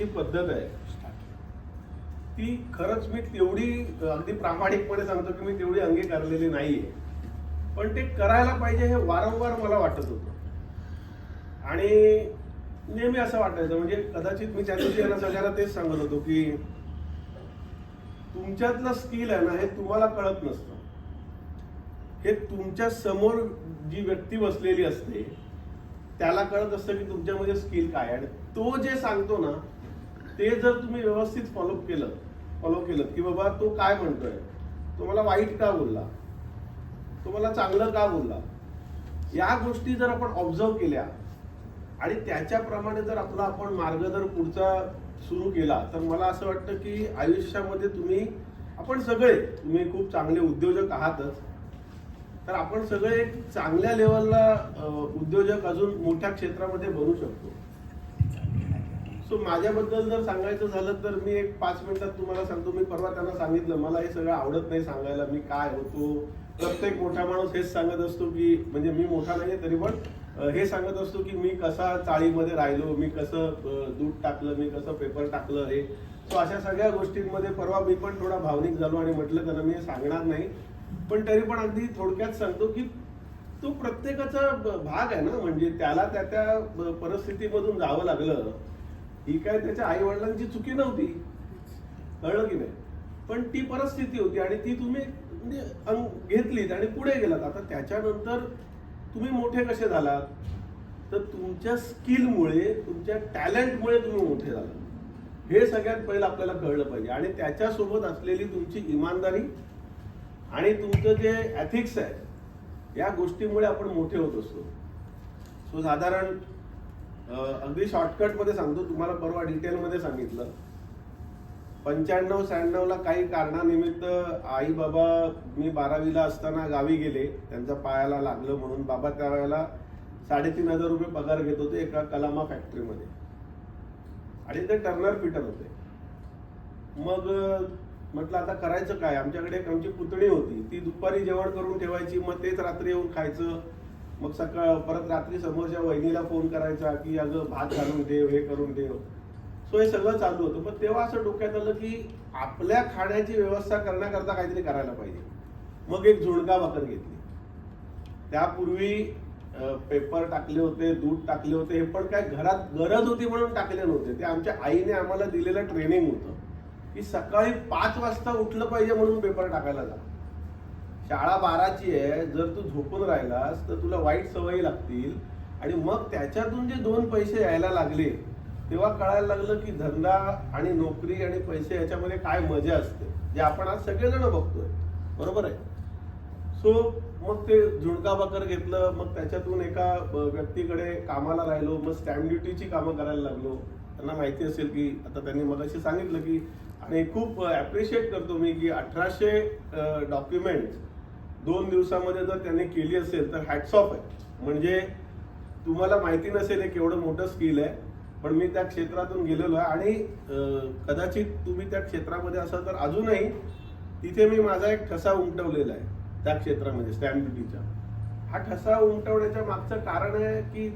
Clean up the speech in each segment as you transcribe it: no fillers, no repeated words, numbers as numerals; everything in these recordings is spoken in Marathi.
पद्धत आहे ती खरंच मी तेवढी अगदी प्रामाणिकपणे सांगतो की मी तेवढी अंगीकारलेली नाहीये, पण ते करायला पाहिजे हे वारंवार मला वाटत होतं आणि नेहमी असं वाटायचं. म्हणजे कदाचित मी त्या दिवशी यांना सगळ्यांना तेच सांगत होतो की तुमच्यातलं स्किल आहे ना हे तुम्हाला कळत नसतं, हे तुमच्या समोर जी व्यक्ती बसलेली असते त्याला कळत असतं की तुमच्यामध्ये स्किल काय, आणि तो जे सांगतो ना ते जर तुम्ही व्यवस्थित फॉलो केलं की बाबा तो काय म्हणतोय, तो मला वाईट का बोलला, तो मला चांगलं का बोलला, या गोष्टी जर आपण ऑब्झर्व केल्या आणि त्याच्याप्रमाणे जर आपण मार्ग जर पुढचा सुरू केला तर मला असं वाटतं की आयुष्यामध्ये आपण तुम्ही खूप चांगले उद्योजक आहातच, तर आपण सगळे एक चांगल्या लेवलला उद्योजक अजून मोठ्या क्षेत्रामध्ये बनू शकतो. सो माझ्याबद्दल जर सांगायचं झालं तर मी एक 5 मिनिटात तुम्हाला सांगतो. मी परवा त्यांना सांगितलं मला हे सगळं आवडत नाही सांगायला, मी काय होतो. प्रत्येक मोठा माणूस हेच सांगत असतो की म्हणजे मी मोठा नाहीये तरी पण हे सांगत असतो की मी कसा चाळीमध्ये राहिलो, मी कसं दूध टाकलं, मी कसं पेपर टाकलं, हे सो अशा सगळ्या गोष्टींमध्ये परवा मी पण थोडा भावनिक झालो आणि म्हटलं त्यांना मी सांगणार नाही, पण तरी पण अगदी थोडक्यात सांगतो की तो प्रत्येकाचा भाग आहे ना. म्हणजे त्याला त्या परिस्थितीमधून जावं लागलं ही काय त्याच्या आई वडिलांची चुकी नव्हती, कळलं की नाही, पण ती परिस्थिती होती आणि ती तुम्ही म्हणजे घेतलीत आणि पुढे गेलात. आता त्याच्यानंतर तुम्ही मोठे कसे झालात तर तुमच्या स्किलमुळे, तुमच्या टॅलेंटमुळे तुम्ही मोठे झालात, हे सगळ्यात पहिलं आपल्याला कळलं पाहिजे. आणि त्याच्यासोबत असलेली तुमची इमानदारी आणि तुमचं जे एथिक्स आहे या गोष्टीमुळे आपण मोठे होत असतो. सो साधारण अगदी शॉर्टकट मध्ये सांगतो तुम्हाला, परवा डिटेलमध्ये सांगितलं. 95-96 ला काही कारणानिमित्त आई बाबा, मी 12वीला असताना गावी गेले, त्यांच्या पायाला लागलं म्हणून. बाबा त्यावेळेला 3,500 रुपये पगार घेत होते एका कलामा फॅक्टरीमध्ये आणि ते टर्नर फिटर होते. मग म्हटलं आता करायचं काय. आमच्याकडे एक आमची पुतणी होती, ती दुपारी जेवण करून ठेवायची, मग तेच रात्री येऊन खायचं. मग परत रात्री समोरच्या वहिनीला फोन करायचा की अगं भात घालून देव, हे करून देव. सो हे सगळं चालू होतं. पण तेव्हा असं डोक्यात आलं की आपल्या खाण्याची व्यवस्था करण्याकरता काहीतरी करायला पाहिजे. मग एक झुणका भाकर घेतली. त्यापूर्वी पेपर टाकले होते, दूध टाकले होते, हे पण काय घरात गरज होती म्हणून टाकले नव्हते, ते आमच्या आईने आम्हाला दिलेलं ट्रेनिंग होतं की सकाळी 5 वाजता उठलं पाहिजे म्हणून पेपर टाकायला जा. शाळा 12ची आहे, जर तू झोपून राहिलास तर तुला वाईट सवयी लागतील आणि मग त्याच्यातून जे 2 पैसे यायला लागले तेव्हा कळायला लागलं की धंदा आणि नोकरी आणि पैसे याच्यामध्ये काय मजा असते, जे आपण आज सगळेजण बघतोय, बरोबर आहे. सो मग ते झुणका भाकर घेतलं. मग त्याच्यातून एका व्यक्तीकडे कामाला राहिलो. मग स्टॅम्प ड्युटीची कामं करायला लागलो. त्यांना माहिती असेल की आता त्यांनी मगाशी सांगितलं की, आणि खूप ॲप्रिशिएट करतो मी की 1800 डॉक्युमेंट्स 2 दिवसामध्ये जर त्यांनी केली असेल तर हॅट्स ऑफ आहे. म्हणजे तुम्हाला माहिती नसेल हे केवढं मोठं स्किल आहे, पण मी त्या क्षेत्रातून गेलेलो आहे आणि कदाचित तुम्ही त्या क्षेत्रामध्ये असाल तर अजूनही तिथे मी माझा एक ठसा उमटवलेला आहे त्या क्षेत्रामध्ये स्टॅम्प ड्युटीचा. हा ठसा उमटवण्याच्या मागचं कारण आहे की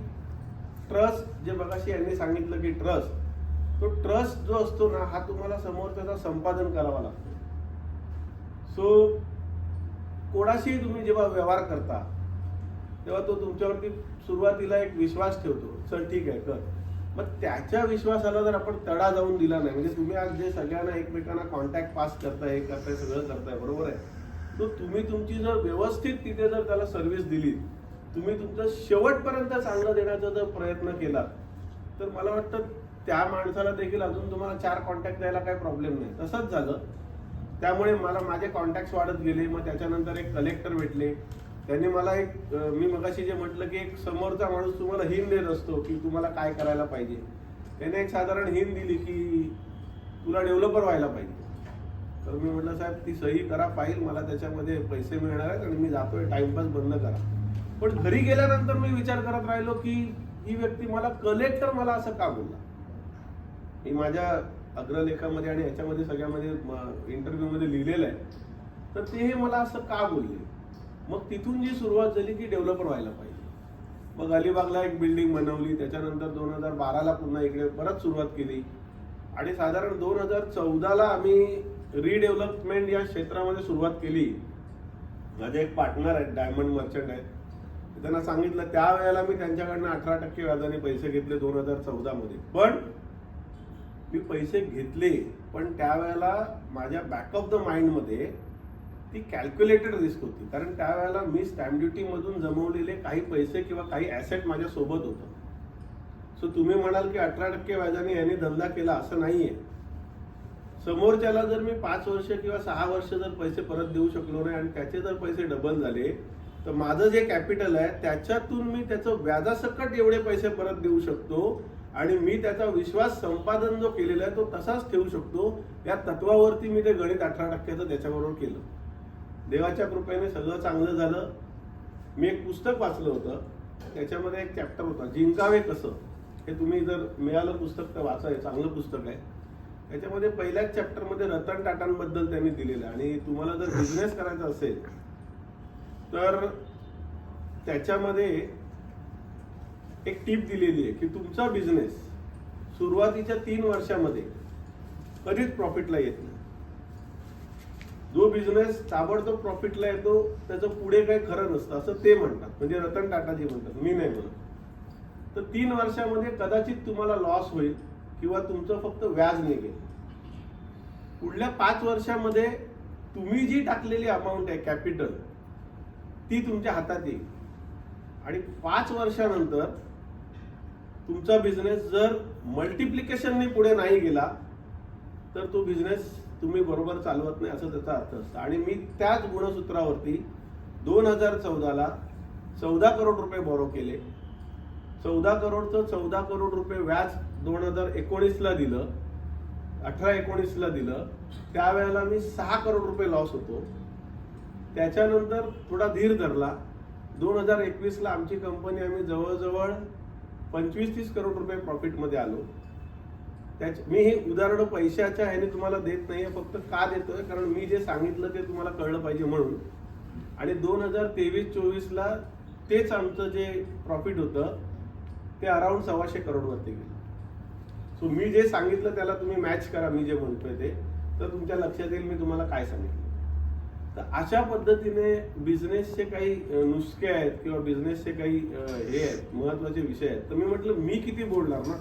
ट्रस्ट, जे मगाशी यांनी सांगितलं की तो ट्रस्ट जो असतो ना हा तुम्हाला समोरच्याचा संपादन करावा लागतो. सो कोणाशी तुम्ही जेव्हा व्यवहार करता तेव्हा तो तुमच्यावरती सुरुवातीला एक विश्वास ठेवतो, चल ठीक आहे कर. मग त्याच्या विश्वासाला जर आपण तडा जाऊन दिला नाही, म्हणजे तुम्ही आज जे सगळ्यांना एकमेकांना कॉन्टॅक्ट पास करताय, हे करताय, सगळं करताय, बरोबर आहे, तो तुम्ही तुमची जर व्यवस्थित तिथे जर त्याला सर्व्हिस दिली, तुम्ही तुमचं शेवटपर्यंत चांगलं देण्याचा जर प्रयत्न केला तर मला वाटतं त्या माणसाला देखील अजून तुम्हाला 4 कॉन्टॅक्ट द्यायला काही प्रॉब्लेम नाही. तसंच झालं. त्यामुळे मला माझे कॉन्टॅक्ट वाढत गेले. मग त्याच्यानंतर एक कलेक्टर भेटले, त्यांनी मला मी मगाशी जे म्हटलं की एक समोरचा माणूस तुम्हाला हिंट देत असतो की तुम्हाला काय करायला पाहिजे. त्याने एक साधारण हिंट दिली की तुला डेव्हलपर व्हायला पाहिजे. तर मी म्हटलं साहेब ती सही करा फाईल, मला त्याच्यामध्ये पैसे मिळणार आहेत आणि मी जातोय, टाइमपास बंद करा. पण घरी गेल्यानंतर मी विचार करत राहिलो की ही व्यक्ती कलेक्टर मला असं का बोलला. मी माझ्या अग्रलेखामध्ये आणि ह्याच्यामध्ये सगळ्यामध्ये इंटरव्ह्यूमध्ये लिहिलेलं आहे, तर ते मला असं का बोलले. मग तिथून जी सुरुवात झाली की डेव्हलपर व्हायला पाहिजे. मग अलिबागला एक बिल्डिंग बनवली. त्याच्यानंतर 2012ला पुन्हा इकडे परत सुरुवात केली. आणि साधारण 2014ला आम्ही रिडेव्हलपमेंट या क्षेत्रामध्ये सुरुवात केली. माझे एक पार्टनर आहेत, डायमंड मर्चंट आहेत, त्यांना सांगितलं, त्यावेळेला मी त्यांच्याकडनं 18% व्याजाने पैसे घेतले 2014 मध्ये. पण मी पैसे घेतले, पण त्यावेळेला माझ्या बॅक ऑफ द माइंड मध्ये ती कॅल्क्युलेटेड रिस्क होती, कारण त्यावेळेला मी स्टॅम्प ड्युटी मधून जमवलेले काही पैसे किंवा काही ऍसेट माझ्या सोबत होतं. सो तुम्ही म्हणाल की 18% व्याजाने यांनी धंदा केला, असं नाहीये. समोरच्याला जर मी 5 वर्ष किंवा 6 वर्ष जर पैसे परत देऊ शकलो नाही आणि त्याचे जर पैसे डबल झाले, तर माझं जे कॅपिटल आहे त्याच्यातून मी त्याचं व्याजासकट एवढे पैसे परत देऊ शकतो आणि मी त्याचा विश्वास संपादन जो केलेला आहे तो तसाच ठेवू शकतो. या तत्वावरती मी ते गणित 18%चं त्याच्याबरोबर केलं. देवाच्या कृपेने सगळं चांगलं झालं. मी एक पुस्तक वाचलं होतं, त्याच्यामध्ये एक चॅप्टर होता, जिंकावे कसं. हे तुम्ही जर मिळालं पुस्तक तर वाचा, हे चांगलं पुस्तक आहे. त्याच्यामध्ये पहिल्याच चॅप्टरमध्ये रतन टाटांबद्दल त्यांनी दिलेलं आहे. आणि तुम्हाला जर बिझनेस करायचा असेल तर त्याच्यामध्ये एक टीप दिलेली आहे की तुमचा बिझनेस सुरुवातीच्या 3 वर्षामध्ये कधीच प्रॉफिटला येत नाही. जो बिझनेस ताबडतोब प्रॉफिटला येतो त्याचं पुढे काही खरं नसतं, असं ते म्हणतात. म्हणजे रतन टाटाजी म्हणतात, मी नाही म्हणत. तर 3 वर्षामध्ये कदाचित तुम्हाला लॉस होईल किंवा तुमचं फक्त व्याज निघेल. पुढल्या 5 वर्षामध्ये तुम्ही जी टाकलेली अमाऊंट आहे कॅपिटल, ती तुमच्या हातात येईल. आणि 5 वर्षानंतर तुमचा बिझनेस जर मल्टिप्लिकेशनने पुढे नाही गेला तर तो बिझनेस तुम्ही बरोबर चालवत नाही, असं त्याचा अर्थ असतो. आणि मी त्याच गुणसूत्रावरती 2014ला 14 करोड रुपये बॉरो केले. 14 करोडचं 14 करोड रुपये व्याज 2019ला दिलं, 18-19ला दिलं. त्यावेळेला मी 6 करोड रुपये लॉस होतो. त्याच्यानंतर थोडा धीर धरला. 2021ला आमची कंपनी आम्ही जवळजवळ 25-30 करोड रुपये प्रॉफिटमध्ये आलो. मी हे उदाहरण पैशाच्या ह्याने तुम्हाला देत नाहीये, फक्त का देतोय, कारण मी जे सांगितलं ते तुम्हाला कळलं पाहिजे म्हणून. आणि 2023-24ला तेच आमचं जे प्रॉफिट होतं ते अराउंड 125 करोड वरती गेलं. सो मी जे सांगितलं त्याला तुम्ही मॅच करा, मी जे म्हणतोय ते, तर तुमच्या लक्षात येईल मी तुम्हाला काय सांगितलं. तर अशा पद्धतीने बिझनेसचे काही नुसके आहेत किंवा बिझनेसचे काही हे आहेत, महत्वाचे विषय आहेत. तर मी म्हटलं मी किती बोलणार ना.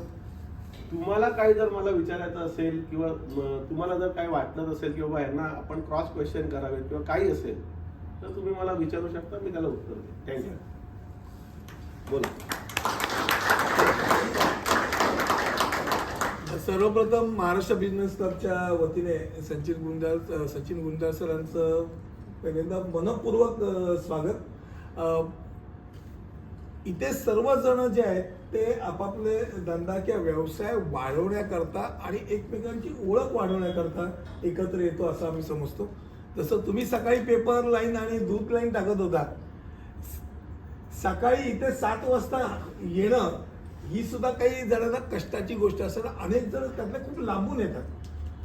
तुम्हाला काय जर मला विचारायचं असेल किंवा तुम्हाला जर काय वाटत असेल किंवा यांना आपण क्रॉस क्वेश्चन करावे किंवा काही असेल तर तुम्ही मला विचारू शकता, मी त्याला उत्तर देईन. थँक्यू. बोला. सर्वप्रथम महाराष्ट्र बिझनेस क्लबच्या वतीने सचिन गुंजाळ सरांचं पहिल्यांदा मनपूर्वक स्वागत. इथे सर्वजण जे आहेत ते आपापले धंदा किंवा व्यवसाय वाढवण्याकरता आणि एकमेकांची ओळख वाढवण्याकरता एकत्र येतो असं आम्ही समजतो. जसं तुम्ही सकाळी पेपर लाईन आणि दूध लाईन टाकत होता, सकाळी इथे 7 वाजता येणं ही सुद्धा काही जणांना कष्टाची गोष्ट असते. अनेक जण त्यातल्या खूप लांबून येतात,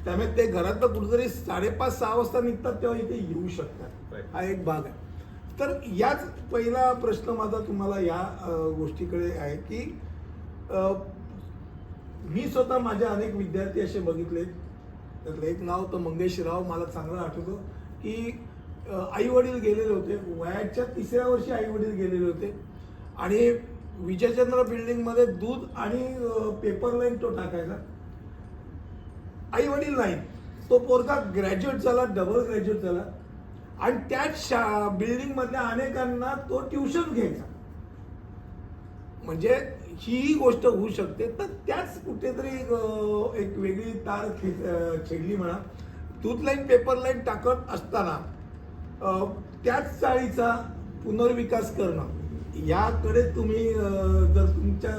त्यामुळे ते घरातनं कुठेतरी 5:30-6 वाजता निघतात तेव्हा इथे येऊ शकतात. हा एक भाग आहे. तर याच पहिला प्रश्न माझा तुम्हाला या गोष्टीकडे आहे की मी स्वतः माझे अनेक विद्यार्थी असे बघितले, त्यातलं एक नाव तर मंगेश राव मला चांगलं आठवतं की आई वडील गेलेले होते, वयाच्या 3ऱ्या वर्षी आई वडील गेलेले होते आणि विजयचंद्र बिल्डिंग मध्ये दूध आणि पेपर लाईन तो टाकायचा. आई वडील नाही, तो पोरगा ग्रॅज्युएट झाला, डबल ग्रॅज्युएट झाला आणि त्याच बिल्डिंग मधल्या अनेकांना तो ट्युशन घ्यायचा. म्हणजे ही गोष्ट होऊ शकते. तर त्याच कुठेतरी एक वेगळी तार छेडली म्हणा. दूध लाईन पेपर लाईन टाकत असताना त्याच चाळीचा पुनर्विकास करणं, याकडे तुम्ही जर तुमच्या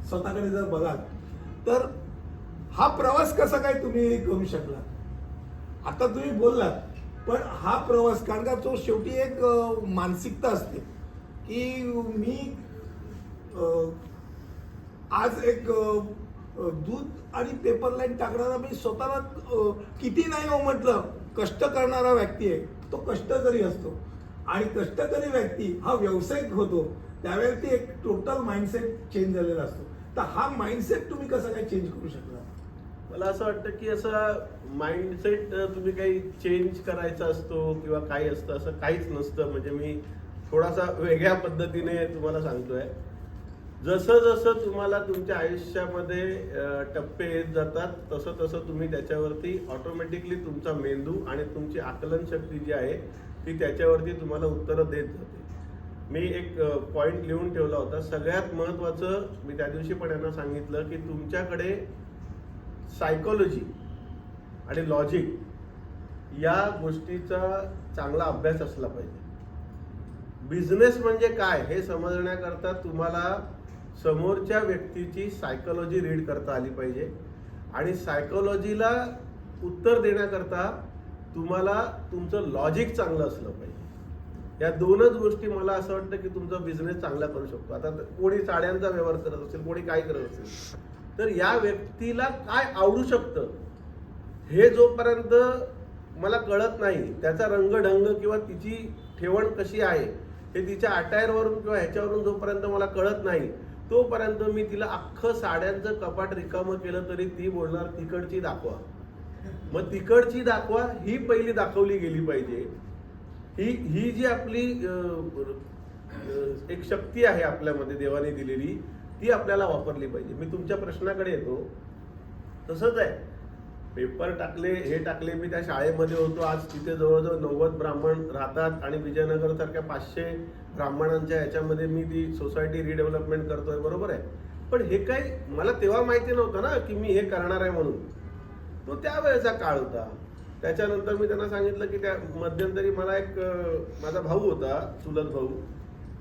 स्वतःकडे जर बघाल तर हा प्रवास कसा काय तुम्ही करू शकला. आता तुम्ही बोललात, पण हा प्रवास, कारण का तो शेवटी एक मानसिकता असते की मी आज एक दूध आणि पेपर लाईन टाकणारा, मी स्वतःला किती नाही हो म्हटलं कष्ट करणारा व्यक्ती आहे, तो कष्टकरी असतो. आणि कष्टकरी व्यक्ती हा व्यावसायिक होतो, त्यावेळेस ते एक टोटल माइंडसेट चेंज झालेला असतो. तर हा माइंडसेट तुम्ही कसा काय चेंज करू शकला. मला असं वाटतं की असा माइंडसेट तुम्ही काही चेंज करायचा असतो किंवा काही असतं असं काहीच नसतं. म्हणजे मी थोडासा वेगळ्या पद्धतीने तुम्हाला सांगतोय. जसं जसं तुम्हाला तुमच्या आयुष्यामध्ये टप्पे येत जातात तसं तसं तुम्ही त्याच्यावरती ऑटोमॅटिकली तुमचा मेंदू आणि तुमची आकलन शक्ती जी आहे ती त्याच्यावरती तुम्हाला उत्तरं देत जाते. मी एक पॉइंट लिहून ठेवला होता. सगळ्यात महत्त्वाचं मी त्या दिवशी पण यांना सांगितलं की तुमच्याकडे सायकोलॉजी आणि लॉजिक या गोष्टीचा चांगला अभ्यास असला पाहिजे. बिझनेस म्हणजे काय हे समजण्याकरता तुम्हाला समोरच्या व्यक्तीची सायकोलॉजी रीड करता आली पाहिजे आणि सायकोलॉजीला उत्तर देण्याकरता तुम्हाला तुमचं लॉजिक चांगलं असलं पाहिजे. या दोनच गोष्टी मला असं वाटतं की तुमचा बिझनेस चांगला करू शकतो. आता कोणी साड्यांचा व्यवहार करत असेल, कोणी काय करत असेल, तर या व्यक्तीला काय आवडू शकतं हे जोपर्यंत मला कळत नाही, त्याचा रंगढंग किंवा तिची ठेवण कशी आहे हे तिच्या अटायरवरून किंवा ह्याच्यावरून जोपर्यंत मला कळत नाही तोपर्यंत मी तिला अख्खं साड्यांचं कपाट रिकामं केलं तरी ती बोलणार तिकडची दाखवा. मग तिकडची दाखवा ही पहिली दाखवली गेली पाहिजे. ही जी आपली एक शक्ती आहे आपल्यामध्ये देवाने दिलेली ती आपल्याला वापरली पाहिजे. मी तुमच्या प्रश्नाकडे येतो. तसंच आहे, पेपर टाकले हे टाकले. मी त्या शाळेमध्ये होतो. आज तिथे जवळजवळ 90 ब्राह्मण राहतात आणि विजयनगर सारख्या 500 ब्राह्मणांच्या ह्याच्यामध्ये मी ती सोसायटी रिडेव्हलपमेंट करतोय. बरोबर आहे. पण हे काही मला तेव्हा माहिती नव्हतं ना की मी हे करणार आहे म्हणून. तो त्यावेळेचा काळ होता. त्याच्यानंतर मी त्यांना सांगितलं की त्या मध्यंतरी मला एक माझा भाऊ होता, चुलत भाऊ,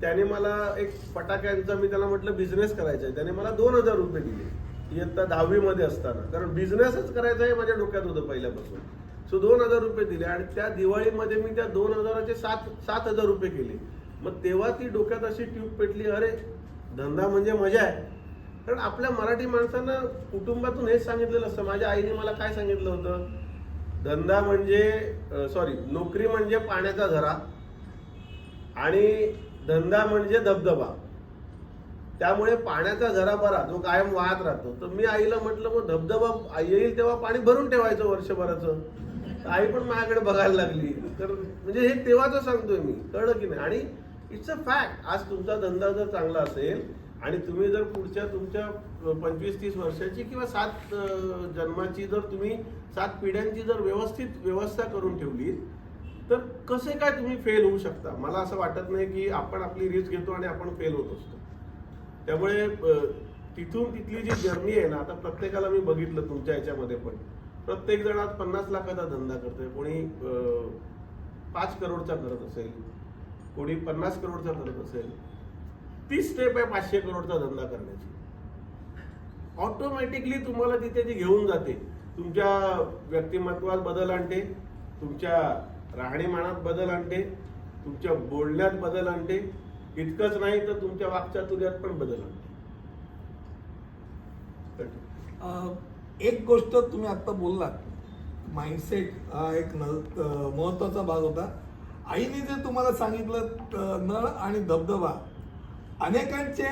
त्याने मला एक फटाक्यांचा मी त्याला म्हटलं बिझनेस करायचा आहे. त्याने मला 2000 रुपये दिले इयत्ता 10वी मध्ये असताना. कारण बिझनेसच करायचा आहे माझ्या डोक्यात होतं पहिल्यापासून. सो 2000 रुपये दिले आणि त्या दिवाळीमध्ये मी त्या 2000चे 7,000 रुपये केले. मग तेव्हा ती डोक्यात अशी ट्यूब पेटली, अरे धंदा म्हणजे मजा आहे. कारण आपल्या मराठी माणसांना कुटुंबातून हेच सांगितलेलं असतं. माझ्या आईने मला काय सांगितलं होतं, धंदा म्हणजे नोकरी म्हणजे पाण्याचा झरा आणि धंदा म्हणजे धबधबा. त्यामुळे पाण्याचा झरा बरा जो कायम वाहत राहतो. तर मी आईला म्हटलं मग धबधबा येईल तेव्हा पाणी भरून ठेवायचं वर्षभराचं. आई पण माझ्याकडे बघायला लागली. तर म्हणजे हे तेव्हाच सांगतोय मी, कळलं की नाही. आणि इट्स अ फॅक्ट. आज तुमचा धंदा जर चांगला असेल आणि तुम्ही जर पुढच्या तुमच्या 25-30 वर्षाची किंवा 7 जन्माची जर तुम्ही 7 पिढ्यांची जर व्यवस्थित व्यवस्था करून ठेवली तर कसे काय तुम्ही फेल होऊ शकता. मला असं वाटत नाही की आपण आपली रिस्क घेतो आणि आपण फेल होत असतो. त्यामुळे तिथून तिथली जी जर्नी आहे ना, आता प्रत्येकाला मी बघितलं तुमच्या याच्यामध्ये पण प्रत्येक जण आज 50 लाखाचा धंदा करतोय. कोणी 5 करोडचा करत असेल, कोणी 50 करोडचा करत असेल. ती स्टेप आहे 500 करोडचा धंदा करण्याची. ऑटोमॅटिकली तुम्हाला तिथे ती घेऊन जाते. तुमच्या व्यक्तिमत्वात बदल आणते, तुमच्या राहणीमानात बदल आणते, तुमच्या बोलण्यात बदल आणते. इतकंच नाही तर तुमच्या वाक्चातुर्यात पण बदल आणते. एक गोष्ट तुम्ही आता बोललात, माइंडसेट हा एक महत्वाचा भाग होता. आईने जे तुम्हाला सांगितलं नळ आणि धबधबा, अनेकांचे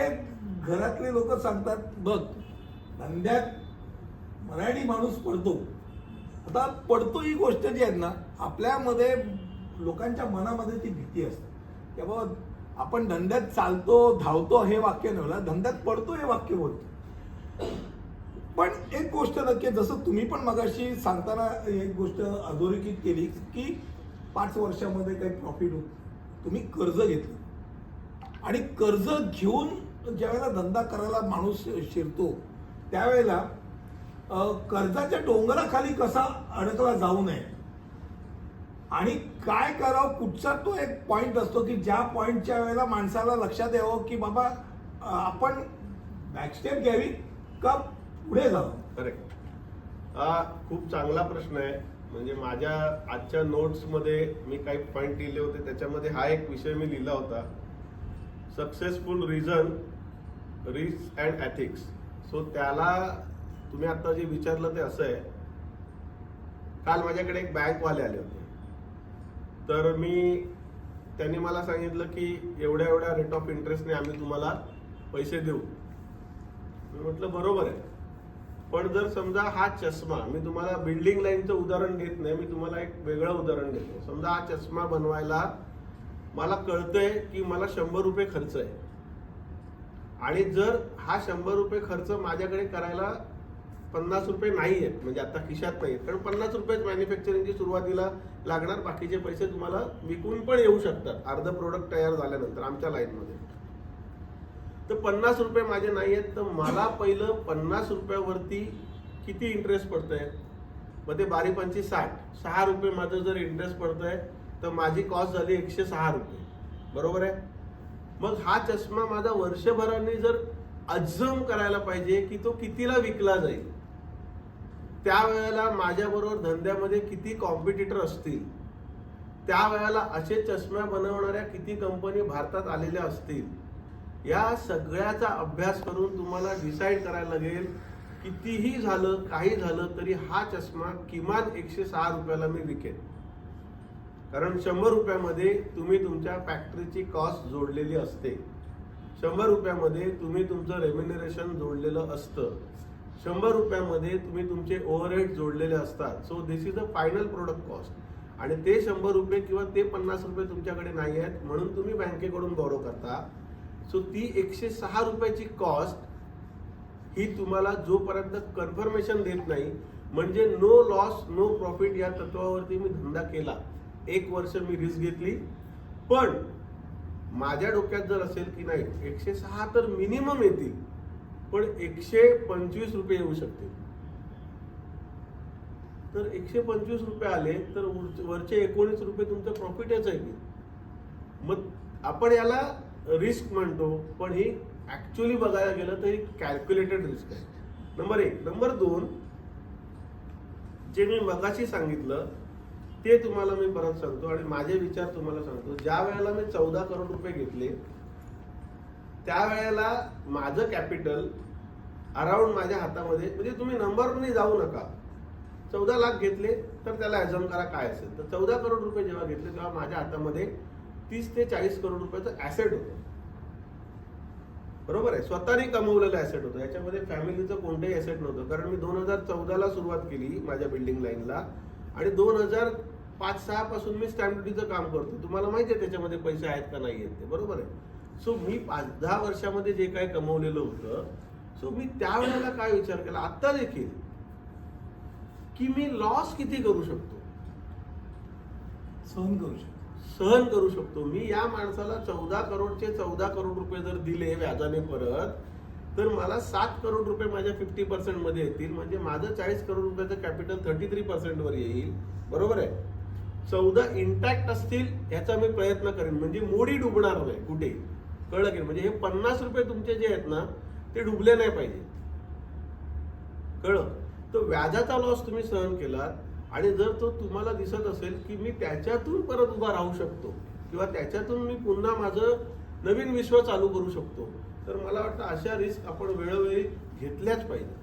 घरातले लोक सांगतात बघ धंद्यात मराठी माणूस पडतो. आता पडतो ही गोष्ट जी आहे ना, आपल्यामध्ये लोकांच्या मनामध्ये ती भीती असते की बाबा आपण धंद्यात चालतो धावतो हे वाक्य नव्हतं, धंद्यात पडतो हे वाक्य बोलतो. पण एक गोष्ट नक्की, जसं तुम्ही पण मगाशी सांगताना एक गोष्ट अधोरेखित केली की 5 वर्षामध्ये काही प्रॉफिट होत. तुम्ही कर्ज घेतलं आणि कर्ज घेऊन ज्यावेळेला धंदा करायला माणूस शिरतो त्यावेळेला कर्जाच्या डोंगराखाली कसा अडकला जाऊ नये आणि काय करावं, कुठचा तो एक पॉइंट असतो की ज्या पॉइंटच्या वेळेला माणसाला लक्षात यावं की बाबा आपण बॅकस्टेप घ्यावी का पुढे जावं. करेक्ट. हा खूप चांगला प्रश्न आहे. म्हणजे माझ्या आजच्या नोट्समध्ये मी काही पॉइंट लिहिले होते, त्याच्यामध्ये हा एक विषय मी लिहिला होता, successful reason, risk and ethics. So त्याला तुम्ही आता जे विचारलं ते असं आहे, काल माझ्याकडे एक बँकवाले आले होते. तर त्यांनी मला सांगितलं की एवढ्या एवढ्या रेट ऑफ इंटरेस्टने आम्ही तुम्हाला पैसे देऊ. मी म्हटलं बरोबर आहे. पण जर समजा हा चष्मा, मी तुम्हाला बिल्डिंग लाईनचं उदाहरण देत नाही, मी तुम्हाला एक वेगळं उदाहरण देतो. समजा हा चष्मा बनवायला मला कळतंय की मला 100 रुपये खर्च आहे, आणि जर हा 100 रुपये खर्च माझ्याकडे करायला 50 रुपये नाही आहेत, म्हणजे आता खिशात नाही आहेत, कारण 50 रुपयेच मॅन्युफॅक्चरिंगची सुरुवातीला लागणार, बाकीचे पैसे तुम्हाला विकून पण येऊ शकतात अर्ध प्रोडक्ट तयार झाल्यानंतर आमच्या लाईनमध्ये. तर 50 रुपये माझे नाही आहेत, तर मला पहिलं 50 रुपयावरती किती इंटरेस्ट पडतंय, मग ते 12×5 = 60, 6 रुपये माझं जर इंटरेस्ट पडतंय तर माझी कॉस्ट झाली 106 रुपये, बरोबर आहे. मग हा चष्मा माझा वर्षभराने जर अज्झम करायला पाहिजे की तो कितीला विकला जाईल, त्यावेळेला माझ्याबरोबर धंद्यामध्ये किती कॉम्पिटिटर असतील, त्यावेळेला असे चष्मा बनवणाऱ्या किती कंपनी भारतात आलेल्या असतील, या सगळ्याचा अभ्यास करून तुम्हाला डिसाईड करायला लागेल कितीही झालं काही झालं तरी हा चष्मा किमान 106 रुपयाला मी विकेन. कारण 100 रुपयामध्ये तुम्ही तुमच्या फॅक्टरीची कॉस्ट जोडलेली असते, 100 रुपयामध्ये तुम्ही तुमचं रेम्युनरेशन जोडलेलं असतं, 100 रुपयामध्ये तुम्ही तुमचे ओव्हरहेड जोडलेले असतात. So this is a final product cost. आणि ते 100 रुपये किंवा ते 50 रुपये तुमच्याकडे नाही आहेत म्हणून तुम्ही बँकेकडून बॉरो करता. सो ती 106 रुपयाची कॉस्ट ही तुम्हाला जोपर्यंत कन्फर्मेशन देत नाही, म्हणजे नो लॉस नो प्रॉफिट या तत्वावरती मी धंदा केला, 1 वर्ष मी रिस्क घेतली, पण माझ्या डोक्यात जर असेल की नाही 106 तर मिनिमम येतील, पण 125 रुपये येऊ शकतील, तर 125 रुपये आले तर वरचे 19 रुपये तुमचं प्रॉफिटच आहे की. मग आपण याला रिस्क म्हणतो, पण ही ऍक्च्युअली बघायला गेलं तर ही कॅल्क्युलेटेड रिस्क आहे. नंबर 1. नंबर 2, जे मी मगाशी सांगितलं ते तुम्हाला मी परत सांगतो आणि माझे विचार तुम्हाला सांगतो. ज्या वेळेला मी 14 करोड रुपये घेतले, त्यावेळेला माझं कॅपिटल अराउंड माझ्या हातामध्ये, म्हणजे तुम्ही नंबरने जाऊ नका, 14 लाख घेतले तर त्याला ऍझम करा काय असेल, तर 14 करोड रुपये जेव्हा घेतले तेव्हा माझ्या हातामध्ये 30 ते 40 करोड रुपयाचं ऍसेट होतं, बरोबर आहे. स्वतःने कमवलेलं ऍसेट होतं, याच्यामध्ये फॅमिलीचं कोणतंही ऍसेट नव्हतं. कारण मी 2014ला सुरुवात केली माझ्या बिल्डिंग लाईनला, आणि 2005-06 पासून मी स्टॅम्प ड्युटीचं काम करतो. तुम्हाला माहिती आहे त्याच्यामध्ये पैसे आहेत का नाही आहेत ते, बरोबर आहे. सो मी 5-10 वर्षामध्ये जे काही कमवलेलं होतं, सो मी त्यावेळेला काय विचार केला आता देखील की मी लॉस किती करू शकतो, सहन करू शकतो. मी या माणसाला 14 करोडचे 14 करोड रुपये जर दिले व्याजाने परत, तर मला 7 करोड रुपये माझ्या 50% मध्ये येतील, म्हणजे माझं 40 करोड रुपयाचं कॅपिटल 33% वर येईल, बरोबर आहे. 14 इंटॅक्ट असतील याचा मी प्रयत्न करेन, म्हणजे मोडी डुबणार नाही कुठे, कळलं की. म्हणजे हे 50 रुपये तुमचे जे आहेत ना ते डुबले नाही पाहिजे, कळलं. तो व्याजाचा लॉस तुम्ही सहन केलात, आणि जर तो तुम्हाला दिसत असेल की मी त्याच्यातून परत उभा राहू शकतो किंवा त्याच्यातून मी पुन्हा माझं नवीन विश्व चालू करू शकतो, तर मला वाटतं अशा रिस्क आपण वेळोवेळी घेतल्याच पाहिजे.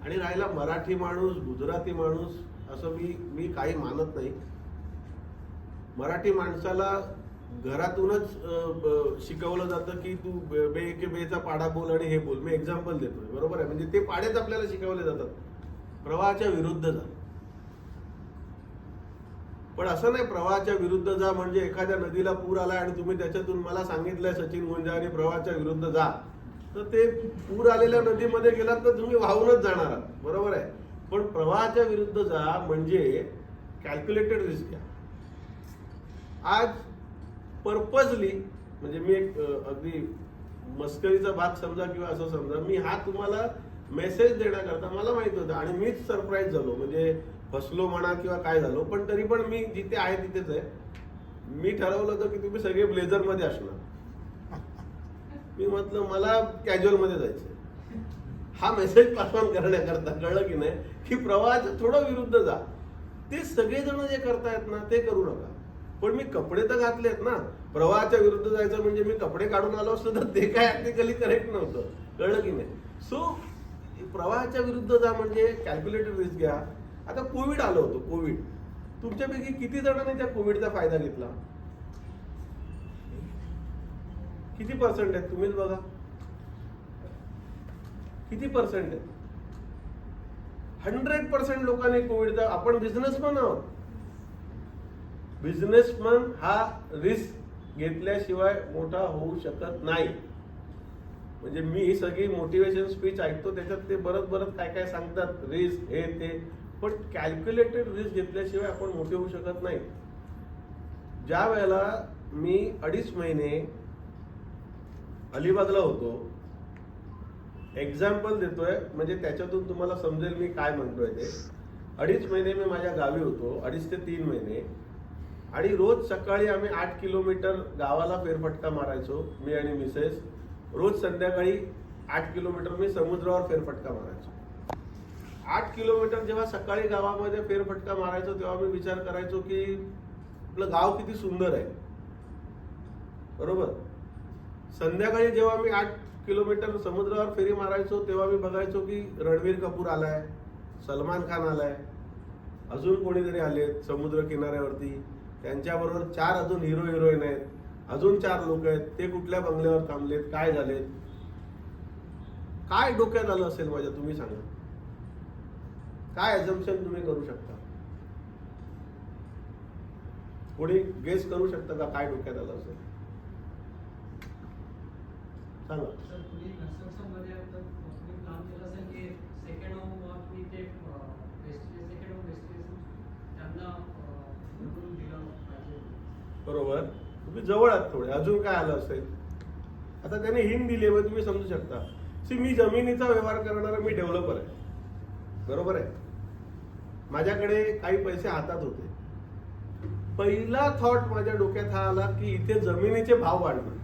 आणि राहिला मराठी माणूस गुजराती माणूस असं मी काही मानत नाही. मराठी माणसाला घरातूनच शिकवलं जातं की तू बे के बेचा पाढा बोल आणि हे बोल. मी एक्झाम्पल देतोय, बरोबर आहे. म्हणजे ते पाढेच आपल्याला शिकवले जातात, प्रवाहाच्या विरुद्ध जा. पण असं नाही प्रवाहाच्या विरुद्ध जा म्हणजे एखाद्या नदीला पूर आलाय आणि तुम्ही त्याच्यातून मला सांगितलंय सचिन गुंजारी प्रवाहाच्या विरुद्ध जा, तर ते पूर आलेल्या नदीमध्ये गेलात तर तुम्ही वाहूनच जाणार आहात, बरोबर आहे. पण प्रवाहाच्या विरुद्ध जा म्हणजे कॅल्क्युलेटेड रिस्क घ्या. आज पर्पजली, म्हणजे मी एक अगदी मस्करीचा भाग समजा किंवा असं समजा, मी हा तुम्हाला मेसेज देण्याकरता मला माहित होतं आणि मीच सरप्राईज झालो, म्हणजे फसलो म्हणा किंवा काय झालो, पण तरी पण मी जिथे आहे तिथेच आहे. मी ठरवलं होतं की तुम्ही सगळे ब्लेझर मध्ये असणार, मी म्हटलं मला कॅज्युअल मध्ये जायचं. हा मेसेज पाठवण करण्याकरता, कळलं की नाही, की प्रवाहाच्या थोडं विरुद्ध जा. ते सगळेजण जे करतायत ना ते करू नका. पण मी कपडे तर घातलेत ना, प्रवाहाच्या विरुद्ध जायचं म्हणजे मी कपडे काढून आलो असतो तर ते काय ऍक्च्युअली करेक्ट नव्हतं, कळलं की नाही. सो प्रवाहाच्या विरुद्ध जा म्हणजे कॅल्क्युलेटेड रिस्क घ्या. आता कोविड आलं होतं, कोविड तुमच्यापैकी किती जणांनी त्या कोविडचा फायदा घेतला, किती पर्सेंट आहेत तुम्हीच बघा, किती पर्सेंट आहेत. 100% लोकांनी कोविडचा, आपण बिझनेसमन आहोत. बिझनेसमन हा रिस्क घेतल्याशिवाय मोठा होऊ शकत नाही. म्हणजे मी ही सगळी मोटिवेशन स्पीच ऐकतो, त्याच्यात ते बरत काय काय सांगतात, रिस्क हे ते, पण कॅल्क्युलेटेड रिस्क घेतल्याशिवाय आपण मोठे होऊ शकत नाही. ज्या वेळेला मी 2.5 महिने अलिबागला होतो, एक्झाम्पल देतोय म्हणजे त्याच्यातून तुम्हाला समजेल मी काय म्हणतोय ते. 2.5 महिने मी माझ्या गावी होतो, 2.5 ते 3 महिने, आणि रोज सकाळी आम्ही 8 किलोमीटर गावाला फेरफटका मारायचो, मी आणि मिसेस. रोज संध्याकाळी 8 किलोमीटर मी समुद्रावर फेरफटका मारायचो. 8 किलोमीटर जेव्हा सकाळी गावामध्ये फेरफटका मारायचो तेव्हा मी विचार करायचो की आपलं गाव किती सुंदर आहे, बरोबर. संध्याकाळी जेव्हा मी 8 किलोमीटर समुद्रावर फेरी मारायचो तेव्हा मी बघायचो की रणवीर कपूर आलाय, सलमान खान आलाय, अजून कोणीतरी आलेत समुद्र किनाऱ्यावरती, त्यांच्याबरोबर 4 अजून हिरो हिरोईन आहेत, अजून 4 लोक आहेत, ते कुठल्या बंगल्यावर थांबलेत, काय झालेत, काय डोक्यात आलं असेल माझ्या, तुम्ही सांगा. काय अजम्पशन तुम्ही करू शकता, कोणी गेस करू शकता का काय डोक्यात आलं असेल, सांगा. सर तुम्ही कन्स्ट्रक्शनमध्ये तुम्ही प्लॅन केलं असेल की सेकंड होम आपली ते सेकंड होम डेस्टिनेशन त्यांना भेटून दिलं पाहिजे. बरोबर, तुम्ही जवळ आहात थोडे, अजून काय आलं असेल. आता त्याने हिंट दिली आहे, तुम्ही समजू शकता. मी जमिनीचा व्यवहार करणारा मी डेव्हलपर आहे, बरोबर आहे. माझ्याकडे काही पैसे हातात होते. पहिला थॉट माझ्या डोक्यात हा आला की इथे जमिनीचे भाव वाढणार,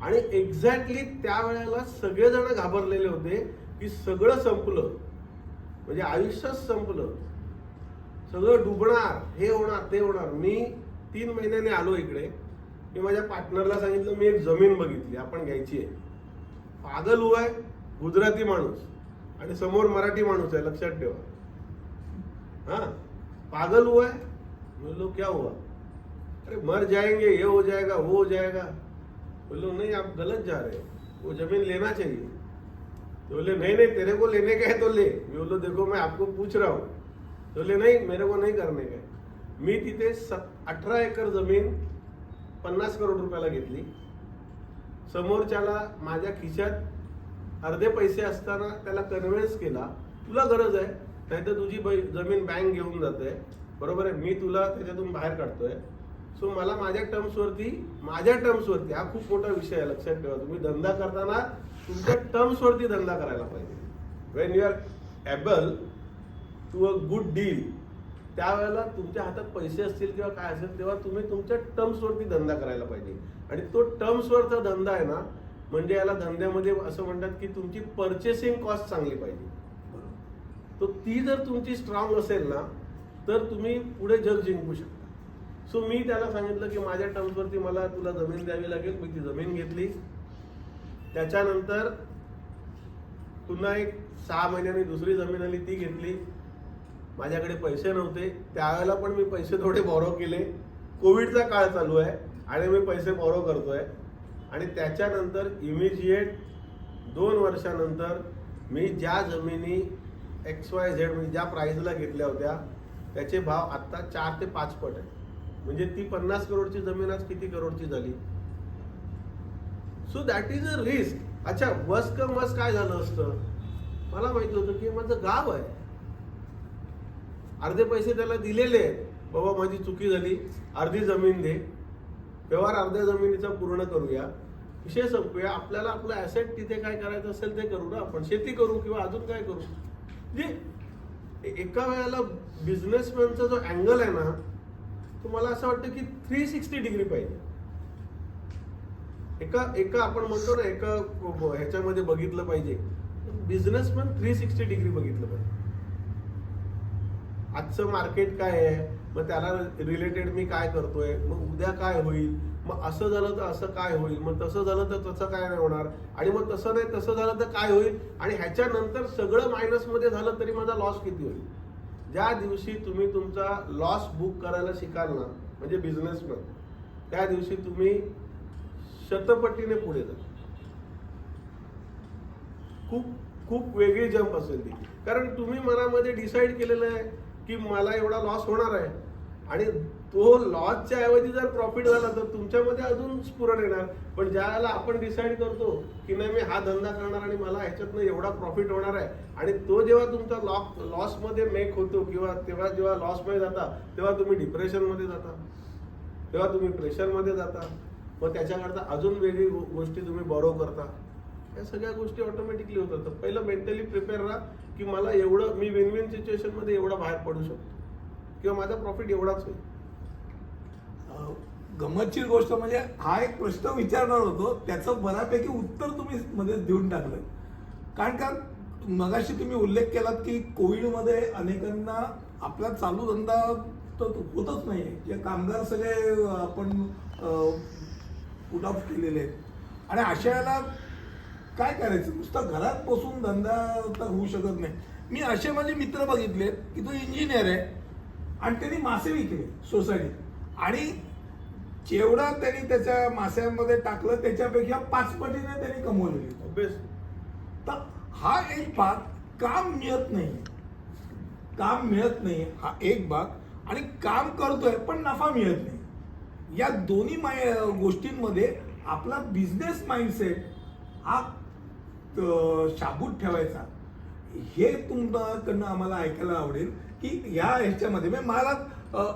आणि एक्झॅक्टली त्यावेळेला सगळेजण घाबरलेले होते की सगळं संपलं, म्हणजे आयुष्यच संपलं, सगळं डुबणार, हे होणार ते होणार. मी 3 महिन्याने आलो इकडे. मी माझ्या पार्टनरला सांगितलं मी एक जमीन बघितली, आपण घ्यायची आहे. पागल हुआ आहे, गुजराती माणूस आणि समोर मराठी माणूस आहे, लक्षात ठेवा. हा, पागल हुआ है, बोलो क्या हुआ, अरे मर जाएंगे, ये हो जाएगा, वो हो जाएगा. बोलो नहीं आप गलत जा रहे हो, वो जमीन लेना चाहिए. तो बोले नहीं नहीं तेरे को लेने का है तो ले. मैं बोलो देखो मैं आपको पूछ रहा हूँ. तो बोले नहीं मेरे को नहीं करने का है. मी तिथे 18 एकर जमीन 50 करोड रुपयाला घेतली. समोरच्याला माझ्या खिशात अर्धे पैसे असताना त्याला कन्व्हिन्स केला, तुला गरज आहे नाही तर तुझी जमीन बँक घेऊन जाते, बरोबर आहे, मी तुला त्याच्यातून बाहेर काढतोय. सो मला माझ्या टर्म्सवरती, हा खूप मोठा विषय आहे, लक्षात ठेवा. तुम्ही धंदा करताना तुमच्या टर्म्सवरती धंदा करायला पाहिजे. When you are able to a good deal, त्यावेळेला तुमच्या हातात पैसे असतील किंवा काय असेल तेव्हा तुम्ही तुमच्या टर्म्सवरती धंदा करायला पाहिजे. आणि तो टर्म्सवरचा धंदा आहे ना, म्हणजे याला धंद्यामध्ये असं म्हणतात की तुमची परचेसिंग कॉस्ट चांगली पाहिजे. तो ती जर तुमची स्ट्रॉंग असेल ना तर तुम्ही पुढे जग जिंकू शकता. सो मी त्याला सांगितलं की माझ्या टर्म्सवरती मला तुला जमीन द्यावी लागेल. मी ती जमीन घेतली. त्याच्यानंतर पुन्हा एक 6 महिन्यांनी दुसरी जमीन आली, ती घेतली. माझ्याकडे पैसे नव्हते त्यावेळेला, पण मी पैसे थोडे बॉरो केले. कोविडचा काळ चालू आहे आणि मी पैसे बॉरो करतोय. आणि त्याच्यानंतर इमिजिएट 2 वर्षानंतर मी ज्या जमिनी XYZ म्हणजे ज्या प्राइसला घेतल्या होत्या त्याचे भाव आता 4 ते 5 पट आहे. म्हणजे ती 50 करोडची जमीन आज किती करोडची झाली. So that is a risk. अच्छा, वस कम वस काय झालं असतं, मला माहिती होतं की माझं गाव आहे, अर्धे पैसे त्याला दिलेले आहेत, बाबा माझी चुकी झाली, अर्धी जमीन दे, व्यवहार अर्ध्या जमिनीचा पूर्ण करूया, विषय संपूया. आपल्याला आपलं ऍसेट तिथे काय करायचं असेल ते करू ना, आपण शेती करू किंवा अजून काय करू. म्हणजे एका वेळेला बिझनेसमॅनचा जो अँगल आहे ना, तो मला असं वाटतं की 360 डिग्री पाहिजे. एका आपण म्हणतो ना, एका ह्याच्यामध्ये बघितलं पाहिजे. बिझनेसमॅन 360 डिग्री बघितलं पाहिजे. आजचं मार्केट काय आहे, मग त्याला रिलेटेड मी काय करतोय, मग उद्या काय होईल, मग असं झालं तर असं काय होईल, मग तसं झालं तर तसं काय नाही होणार, आणि मग तसं नाही तसं झालं तर काय होईल, आणि ह्याच्यानंतर सगळं मायनस मध्ये झालं तरी माझा लॉस किती होईल. ज्या दिवशी तुम्ही तुमचा लॉस बुक करायला शिकाल ना, म्हणजे बिझनेसमॅन, त्या दिवशी तुम्ही शतपटीने पुढे जा. खूप खूप वेगळी जंप असेल ती. कारण तुम्ही मनामध्ये डिसाईड केलेलं आहे की मला एवढा लॉस होणार आहे आणि तो लॉसच्या ऐवजी जर प्रॉफिट झाला तर तुमच्यामध्ये अजून स्फुरण येणार. पण ज्या वेळेला आपण डिसाईड करतो की नाही मी हा धंदा करणार आणि मला ह्याच्यातनं एवढा प्रॉफिट होणार आहे आणि तो जेव्हा तुमचा लॉसमध्ये मेक होतो किंवा तेव्हा जेव्हा लॉसमध्ये जाता तेव्हा तुम्ही डिप्रेशनमध्ये जाता, तेव्हा तुम्ही प्रेशरमध्ये जाता, मग त्याच्याकरता अजून वेगळी गोष्टी तुम्ही बॉरो करता. या सगळ्या गोष्टी ऑटोमॅटिकली होतात. तर पहिलं मेंटली प्रिपेअर राहा की मला एवढं मी विन विन सिच्युएशनमध्ये एवढा बाहेर पडू शकतो किंवा माझा प्रॉफिट एवढाच होईल. गमतशीर गोष्ट म्हणजे हा एक प्रश्न विचारणार होतो, त्याचं बऱ्यापैकी उत्तर तुम्ही मध्ये देऊन टाकलं. कारण का मगाशी तुम्ही उल्लेख केलात की कोविडमध्ये अनेकांना आपला चालू धंदा तर होतच नाही, जे कामगार सगळे आपण पुट ऑफ केलेले आहेत आणि अशा वेळेला काय करायचं, नुसतं घरात बसून धंदा तर होऊ शकत नाही. मी असे माझे मित्र बघितले की तो इंजिनियर आहे आणि त्यांनी मासे विकले सोसायटीत आणि जेवढा त्यांनी त्याच्या माश्यांमध्ये टाकलं त्याच्यापेक्षा 5 पटीने त्यांनी कमवलेली. तर हा एक भाग काम मिळत नाही, काम मिळत नाही हा एक भाग, आणि काम करतोय पण नफा मिळत नाही. या दोन्ही गोष्टींमध्ये आपला बिझनेस माइंडसेट हा शाबूत ठेवायचा. हे तुमच्याकडनं आम्हाला ऐकायला आवडेल की ह्या ह्याच्यामध्ये म्हणजे मला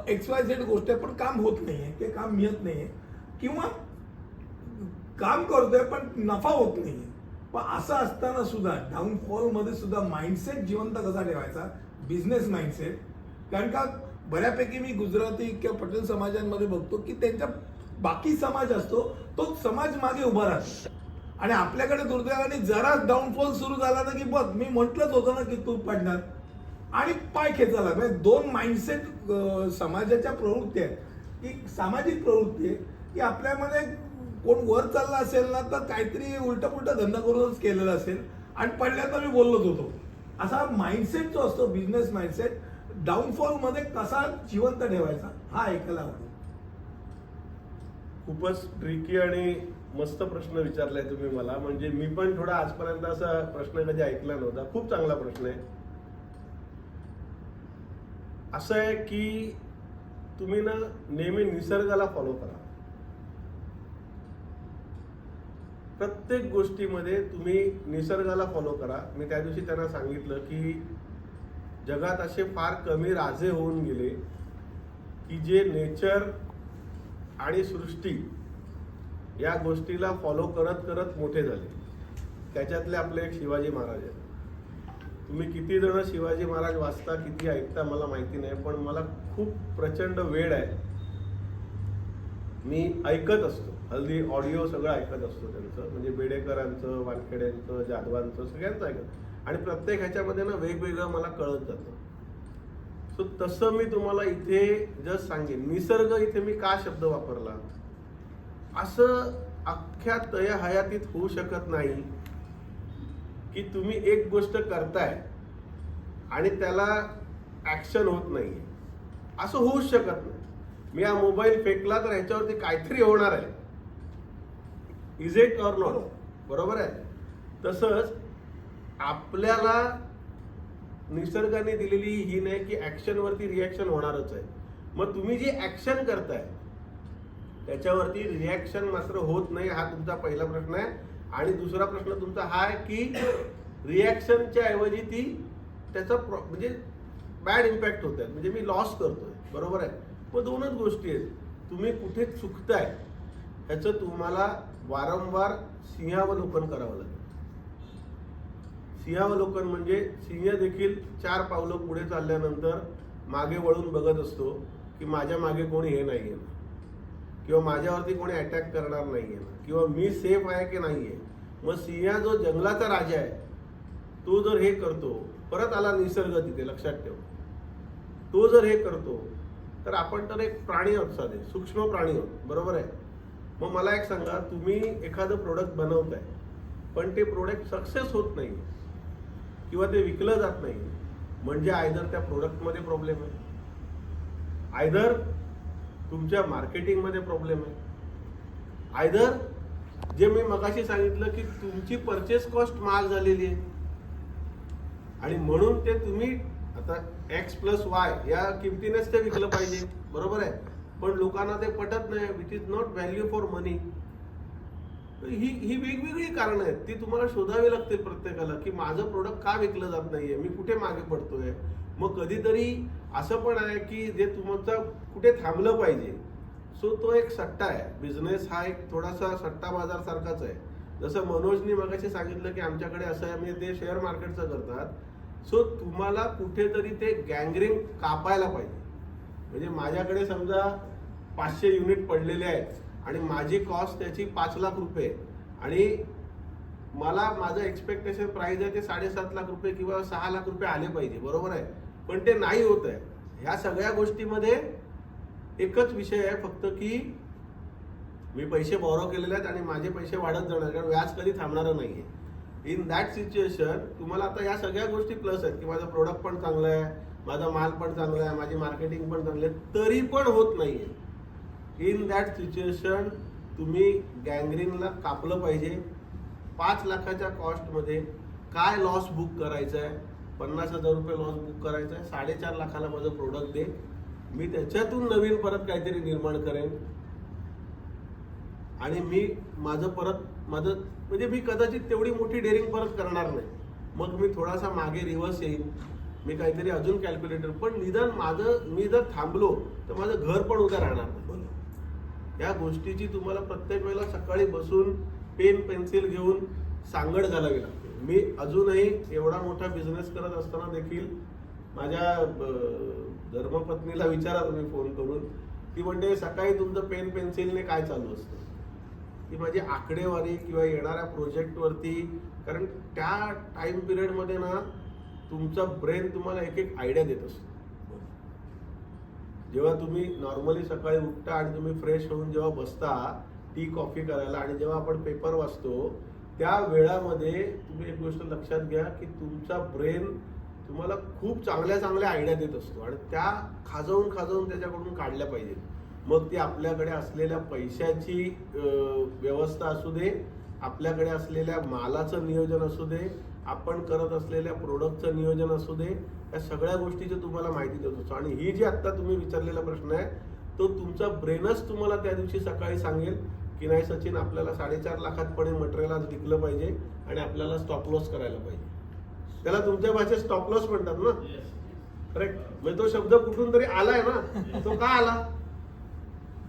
XYZ गोष्ट आहे पण काम होत नाहीये, ते काम मिळत नाहीये किंवा काम करतोय पण नफा होत नाहीये. पण असं असताना सुद्धा डाऊनफॉल मध्ये सुद्धा माइंडसेट जिवंत कसा ठेवायचा, बिझनेस माइंडसेट. कारण का बऱ्यापैकी मी गुजराती किंवा पटेल समाजांमध्ये बघतो की त्यांच्या बाकी समाज असतो तो समाज मागे उभा राहतो आणि आपल्याकडे दुर्दैवाने जरा डाऊनफॉल सुरू झाला ना की बघ मी म्हटलंच होतं ना की तू पडणार आणि पाय खेचायला. म्हणजे दोन माइंडसेट समाजाच्या प्रवृत्ती आहेत की सामाजिक प्रवृत्ती आहे की आपल्यामध्ये कोण वर चालला असेल ना तर काहीतरी उलटा पुलटा धंदा करूनच केलेला असेल आणि पडल्याचा मी बोललोच होतो. असा माइंडसेट जो असतो बिझनेस माइंडसेट डाऊनफॉल मध्ये कसा जिवंत ठेवायचा हा ऐकायला आवडेल. खूपच ट्रिकी आणि मस्त प्रश्न विचारलाय तुम्ही मला. म्हणजे मी पण थोडा आजपर्यंत असा प्रश्न कधी ऐकला नव्हता. खूप चांगला प्रश्न आहे. असं आहे की तुम्ही ना नेहमी निसर्गाला फॉलो करा. प्रत्येक गोष्टीमध्ये तुम्ही निसर्गाला फॉलो करा. मी त्या दिवशी त्यांना सांगितलं की जगात असे फार कमी राजे होऊन गेले की जे नेचर आणि सृष्टी या गोष्टीला फॉलो करत करत मोठे झाले. त्याच्यातले आपले एक शिवाजी महाराज आहेत. तुम्ही किती जण शिवाजी महाराज वाचता, किती ऐकता मला माहिती नाही, पण मला खूप प्रचंड वेळ आहे. मी ऐकत असतो, हल्ली ऑडिओ सगळं ऐकत असतो त्यांचं. म्हणजे बेडेकरांचं, वानखेड्यांचं, जाधवांचं सगळ्यांचं ऐकत आणि प्रत्येक ह्याच्यामध्ये ना वेगवेगळं मला कळत जातं. सो तसं मी तुम्हाला इथे जस्ट सांगेन. निसर्ग इथे मी का शब्द वापरला, असं अख्ख्या तया हयातीत होऊ शकत नाही की तुम्ही एक गोष्ट करताय आणि त्याला ऍक्शन होत नाही. असं होऊच शकत नाही. मी हा मोबाईल फेकला तर ह्याच्यावरती काहीतरी होणार आहे. Is it or not? बरोबर आहे. तसंच आपल्याला निसर्गाने दिलेली ही नाही की ऍक्शन वरती रिॲक्शन होणारच आहे. मग तुम्ही जी ऍक्शन करताय त्याच्यावरती रिॲक्शन मात्र होत नाही. हा तुमचा पहिला प्रश्न आहे. आणि दुसरा प्रश्न तुमचा हा आहे की रिॲक्शनच्या ऐवजी ती त्याचा म्हणजे बॅड इम्पॅक्ट होत आहे, म्हणजे मी लॉस करतोय. बरोबर आहे. मग दोनच गोष्टी आहेत. तुम्ही कुठे चुकताय ह्याचं तुम्हाला वारंवार सिंहावलोकन करावं लागेल. सिंहावलोकन म्हणजे सिंह देखील 4 पावलं पुढे चालल्यानंतर मागे वळून बघत असतो की माझ्या मागे कोणी हे नाहीये ना, किंवा माझ्यावरती कोणी अटॅक करणार नाहीये ना, किंवा मी सेफ आहे की नाहीये. मग सिंह जो जंगलाचा राजा आहे तो जर हे करतो, परत आला निसर्ग तिथे, लक्षात ठेव. तो जर हे करतो तर आपण तर एक प्राणी आहोत, साधे सूक्ष्म प्राणी आहोत. बरोबर आहे. मग मला एक सांगा, तुम्ही एखादं प्रोडक्ट बनवताय पण ते प्रोडक्ट सक्सेस होत नाही किंवा ते विकलं जात नाही, म्हणजे आयदर त्या प्रोडक्टमध्ये प्रॉब्लेम आहे, आयदर तुमच्या मार्केटिंगमध्ये प्रॉब्लेम आहे, आयदर जे मी मगाशी सांगितलं की तुमची परचेस कॉस्ट महाग झालेली आहे. आणि म्हणून ते तुम्ही आता X + Y या किमतीनेच ते विकलं पाहिजे, बरोबर आहे. पण लोकांना ते पटत नाही. It is not value for money. ही वेगवेगळी कारणं आहेत, ती तुम्हाला शोधावी लागतील प्रत्येकाला, की माझं प्रोडक्ट का विकलं जात नाहीये, मी कुठे मागे पडतोय. मग कधीतरी असं पण आहे की जे तुमचं कुठे थांबलं पाहिजे. सो तो एक सट्टा आहे. बिझनेस हा एक थोडासा सट्टा बाजार सारखाच आहे. जसं मनोजनी मगाशी सांगितलं की आमच्याकडे असं आहे, म्हणजे ते शेअर मार्केटचं करतात. सो तुम्हाला कुठेतरी ते गँगरिंग कापायला पाहिजे. म्हणजे माझ्याकडे समजा 500 युनिट पडलेले आहेत आणि माझी कॉस्ट त्याची 5 लाख रुपये आणि मला माझं एक्सपेक्टेशन प्राइस आहे ते 7.5 लाख रुपये किंवा 6 लाख रुपये आले पाहिजे, बरोबर आहे. पण ते नाही होत आहे. ह्या सगळ्या गोष्टीमध्ये एकच विषय आहे फक्त की मी पैसे बॉरो केलेले आहेत आणि माझे पैसे वाढत जाणार, कारण व्याज कधी थांबणार नाहीये. इन दॅट सिच्युएशन तुम्हाला आता या सगळ्या गोष्टी प्लस आहेत की माझं प्रोडक्ट पण चांगलं आहे, माझा माल पण चांगला आहे, माझी मार्केटिंग पण चांगली आहे, तरी पण होत नाहीये. इन दॅट सिच्युएशन तुम्ही गँगरिंगला कापलं पाहिजे. 5 लाखाच्या कॉस्टमध्ये काय लॉस बुक करायचं आहे, 50,000 रुपये लॉस बुक करायचा आहे, 4.5 लाखाला माझं प्रोडक्ट दे, मी त्याच्यातून नवीन परत काहीतरी निर्माण करेन आणि मी माझं म्हणजे मी कदाचित तेवढी मोठी डेअरिंग परत करणार नाही. मग मी थोडासा मागे रिव्हर्स येईन, मी काहीतरी अजून कॅल्क्युलेटर, पण निदान मी जर थांबलो तर माझं घर पण उद्या राहणार नाही. या गोष्टीची तुम्हाला प्रत्येक वेळेला सकाळी बसून पेन पेन्सिल घेऊन सांगड घालावी लागते. मी अजूनही एवढा मोठा बिझनेस करत असताना देखील माझ्या धर्मपत्नीला विचारा तुम्ही फोन करून, ती म्हणते सकाळी तुमचं पेन पेन्सिलने काय चालू असतं. ती माझी आकडेवारी किंवा येणाऱ्या प्रोजेक्टवरती, कारण त्या टाइम पिरियडमध्ये ना तुमचा ब्रेन तुम्हाला एक एक आयडिया देत असतो. जेव्हा तुम्ही नॉर्मली सकाळी उठता आणि तुम्ही फ्रेश होऊन जेव्हा बसता टी कॉफी करायला आणि जेव्हा आपण पेपर वाचतो त्या वेळामध्ये तुम्ही एक गोष्ट लक्षात घ्या की तुमचा ब्रेन तुम्हाला खूप चांगल्या आयडिया देत असतो आणि त्या खाजवून त्याच्याकडून काढल्या पाहिजेत. मग ती आपल्याकडे असलेल्या पैशाची व्यवस्था असू दे, आपल्याकडे असलेल्या मालाचं नियोजन असू दे, आपण करत असलेल्या प्रोडक्टचं नियोजन असू दे, या सगळ्या गोष्टीची तुम्हाला माहिती देत असतो. आणि ही जी आत्ता तुम्ही विचारलेला प्रश्न आहे तो तुमचा ब्रेनच तुम्हाला त्या दिवशी सकाळी सांगेल की नाही सचिन, आपल्याला 4.5 लाखात पण मटेरियल आज विकलं पाहिजे आणि आपल्याला स्टॉप लॉस करायला पाहिजे. त्याला तुमच्या भाषेत स्टॉप लॉस म्हणतात ना, करेक्ट. म्हणजे तो शब्द कुठून तरी आलाय ना, तो का आला.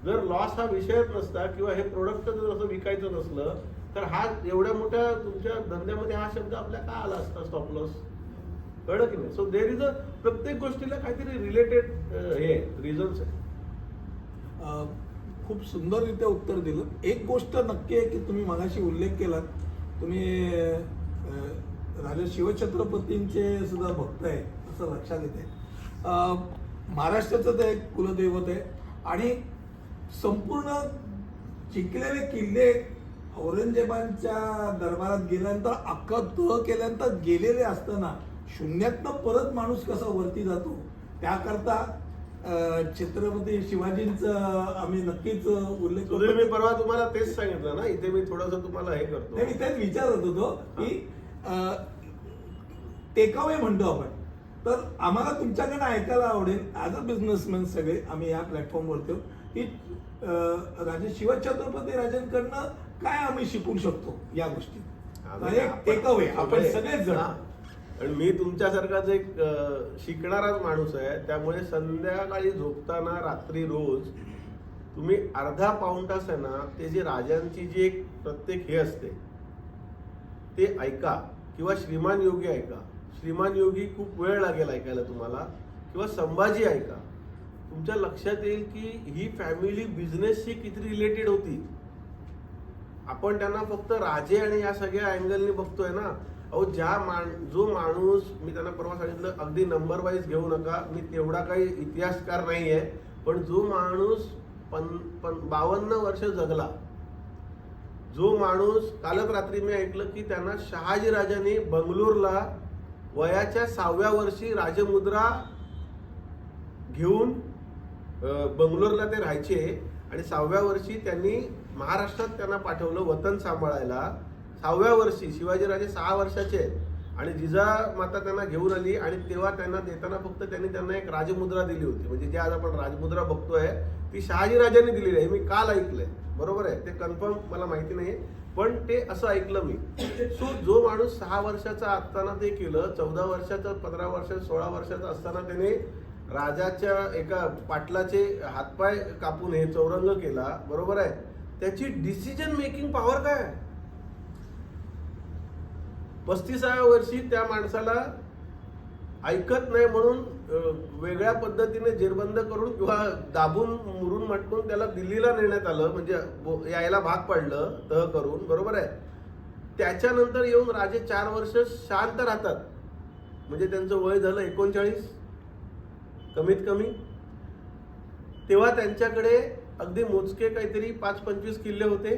जर लॉस हा विषयच नसता किंवा हे प्रोडक्ट जर असं विकायचं नसलं तर हा एवढ्या मोठ्या तुमच्या धंद्यामध्ये हा शब्द आपल्या का आला असता, स्टॉप लॉस. कळलं की नाही. सो देर इज अ प्रत्येक गोष्टीला काहीतरी रिलेटेड हे रिझन्स आहे. खूप सुंदररित्या उत्तर दिलं. एक गोष्ट नक्की आहे की तुम्ही मगाशी उल्लेख केलात, तुम्ही राजा शिवछत्रपतींचे सुद्धा भक्त आहे असं लक्षात येते. महाराष्ट्राचं ते एक कुलदैवत आहे आणि संपूर्ण जिंकलेले किल्ले औरंगजेबांच्या दरबारात गेल्यानंतर अख्खं तह केल्यानंतर गेलेले असताना शून्यातनं परत माणूस कसा वरती जातो, त्याकरता छत्रपती शिवाजींचं आम्ही नक्कीच उल्लेख करतो. मी परवा तुम्हाला तेच सांगितलं ना, इथे मी थोडंसं तुम्हाला हे करतो. मी तेच विचारत होतो की टेकअवे म्हणतो आपण, तर आम्हाला तुमच्याकडनं ऐकायला आवडेल ॲज अ बिझनेसमॅन सगळे आम्ही या प्लॅटफॉर्मवरती की राजा शिवछत्रपती राजांकडनं काय आम्ही शिकू शकतो या गोष्टी. टेकअवे आपण सगळेच जण. आणि मी तुमच्यासारखाच एक शिकणाराच माणूस आहे, त्यामुळे संध्याकाळी झोपताना रात्री रोज तुम्ही अर्धा पाऊण तास आहे ना, ते जे राजांची जी एक प्रत्येक हे असते ते ऐका, किंवा श्रीमान योगी ऐका. श्रीमान योगी खूप वेळ लागेल ऐकायला तुम्हाला, किंवा संभाजी ऐका. तुमच्या लक्षात येईल की ही फॅमिली बिझनेसशी किती रिलेटेड होती. आपण त्यांना फक्त राजे आणि या सगळ्या अँगलनी बघतोय ना. अहो जो माणूस, मी त्यांना परवा सांगितलं अगदी नंबर वाईज घेऊ नका, मी तेवढा काही इतिहासकार नाहीये, पण जो माणूस 52 वर्ष जगला, जो माणूस, कालच रात्री मी ऐकलं की त्यांना शहाजी राजांनी बंगलोरला वयाच्या 6व्या वर्षी राजमुद्रा घेऊन बंगलोरला ते राहायचे आणि 6व्या वर्षी त्यांनी महाराष्ट्रात त्यांना पाठवलं वतन सांभाळायला. 6व्या वर्षी शिवाजीराजे 6 वर्षाचे आहेत आणि जिजामाता त्यांना घेऊन आली आणि तेव्हा त्यांना देताना फक्त त्यांना एक राजमुद्रा दिली होती. म्हणजे जे आज आपण राजमुद्रा बघतोय ती शहाजी राजांनी दिलेली आहे. मी काल ऐकलंय, बरोबर आहे, ते कन्फर्म मला माहिती नाही, पण ते असं ऐकलं मी. सो जो माणूस 6 वर्षाचा असताना ते केलं, 14 वर्षाचा, 15 वर्षाचा, 16 वर्षाचा असताना त्याने राजाच्या एका पाटलाचे हातपाय कापून हे चौरंग केला, बरोबर आहे, त्याची डिसिजन मेकिंग पॉवर काय आहे? 35व्या वर्षी त्या माणसाला ऐकत नाही म्हणून वेगळ्या पद्धतीने जेरबंद करून किंवा दाबून मुरून मटकून त्याला दिल्लीला नेण्यात आलं, म्हणजे यायला भाग पडलं तह करून, बरोबर आहे. त्याच्यानंतर येऊन राजे 4 वर्ष शांत राहतात, म्हणजे त्यांचं वय झालं 39 कमीत कमी. तेव्हा त्यांच्याकडे अगदी मोजके काहीतरी 5-25 किल्ले होते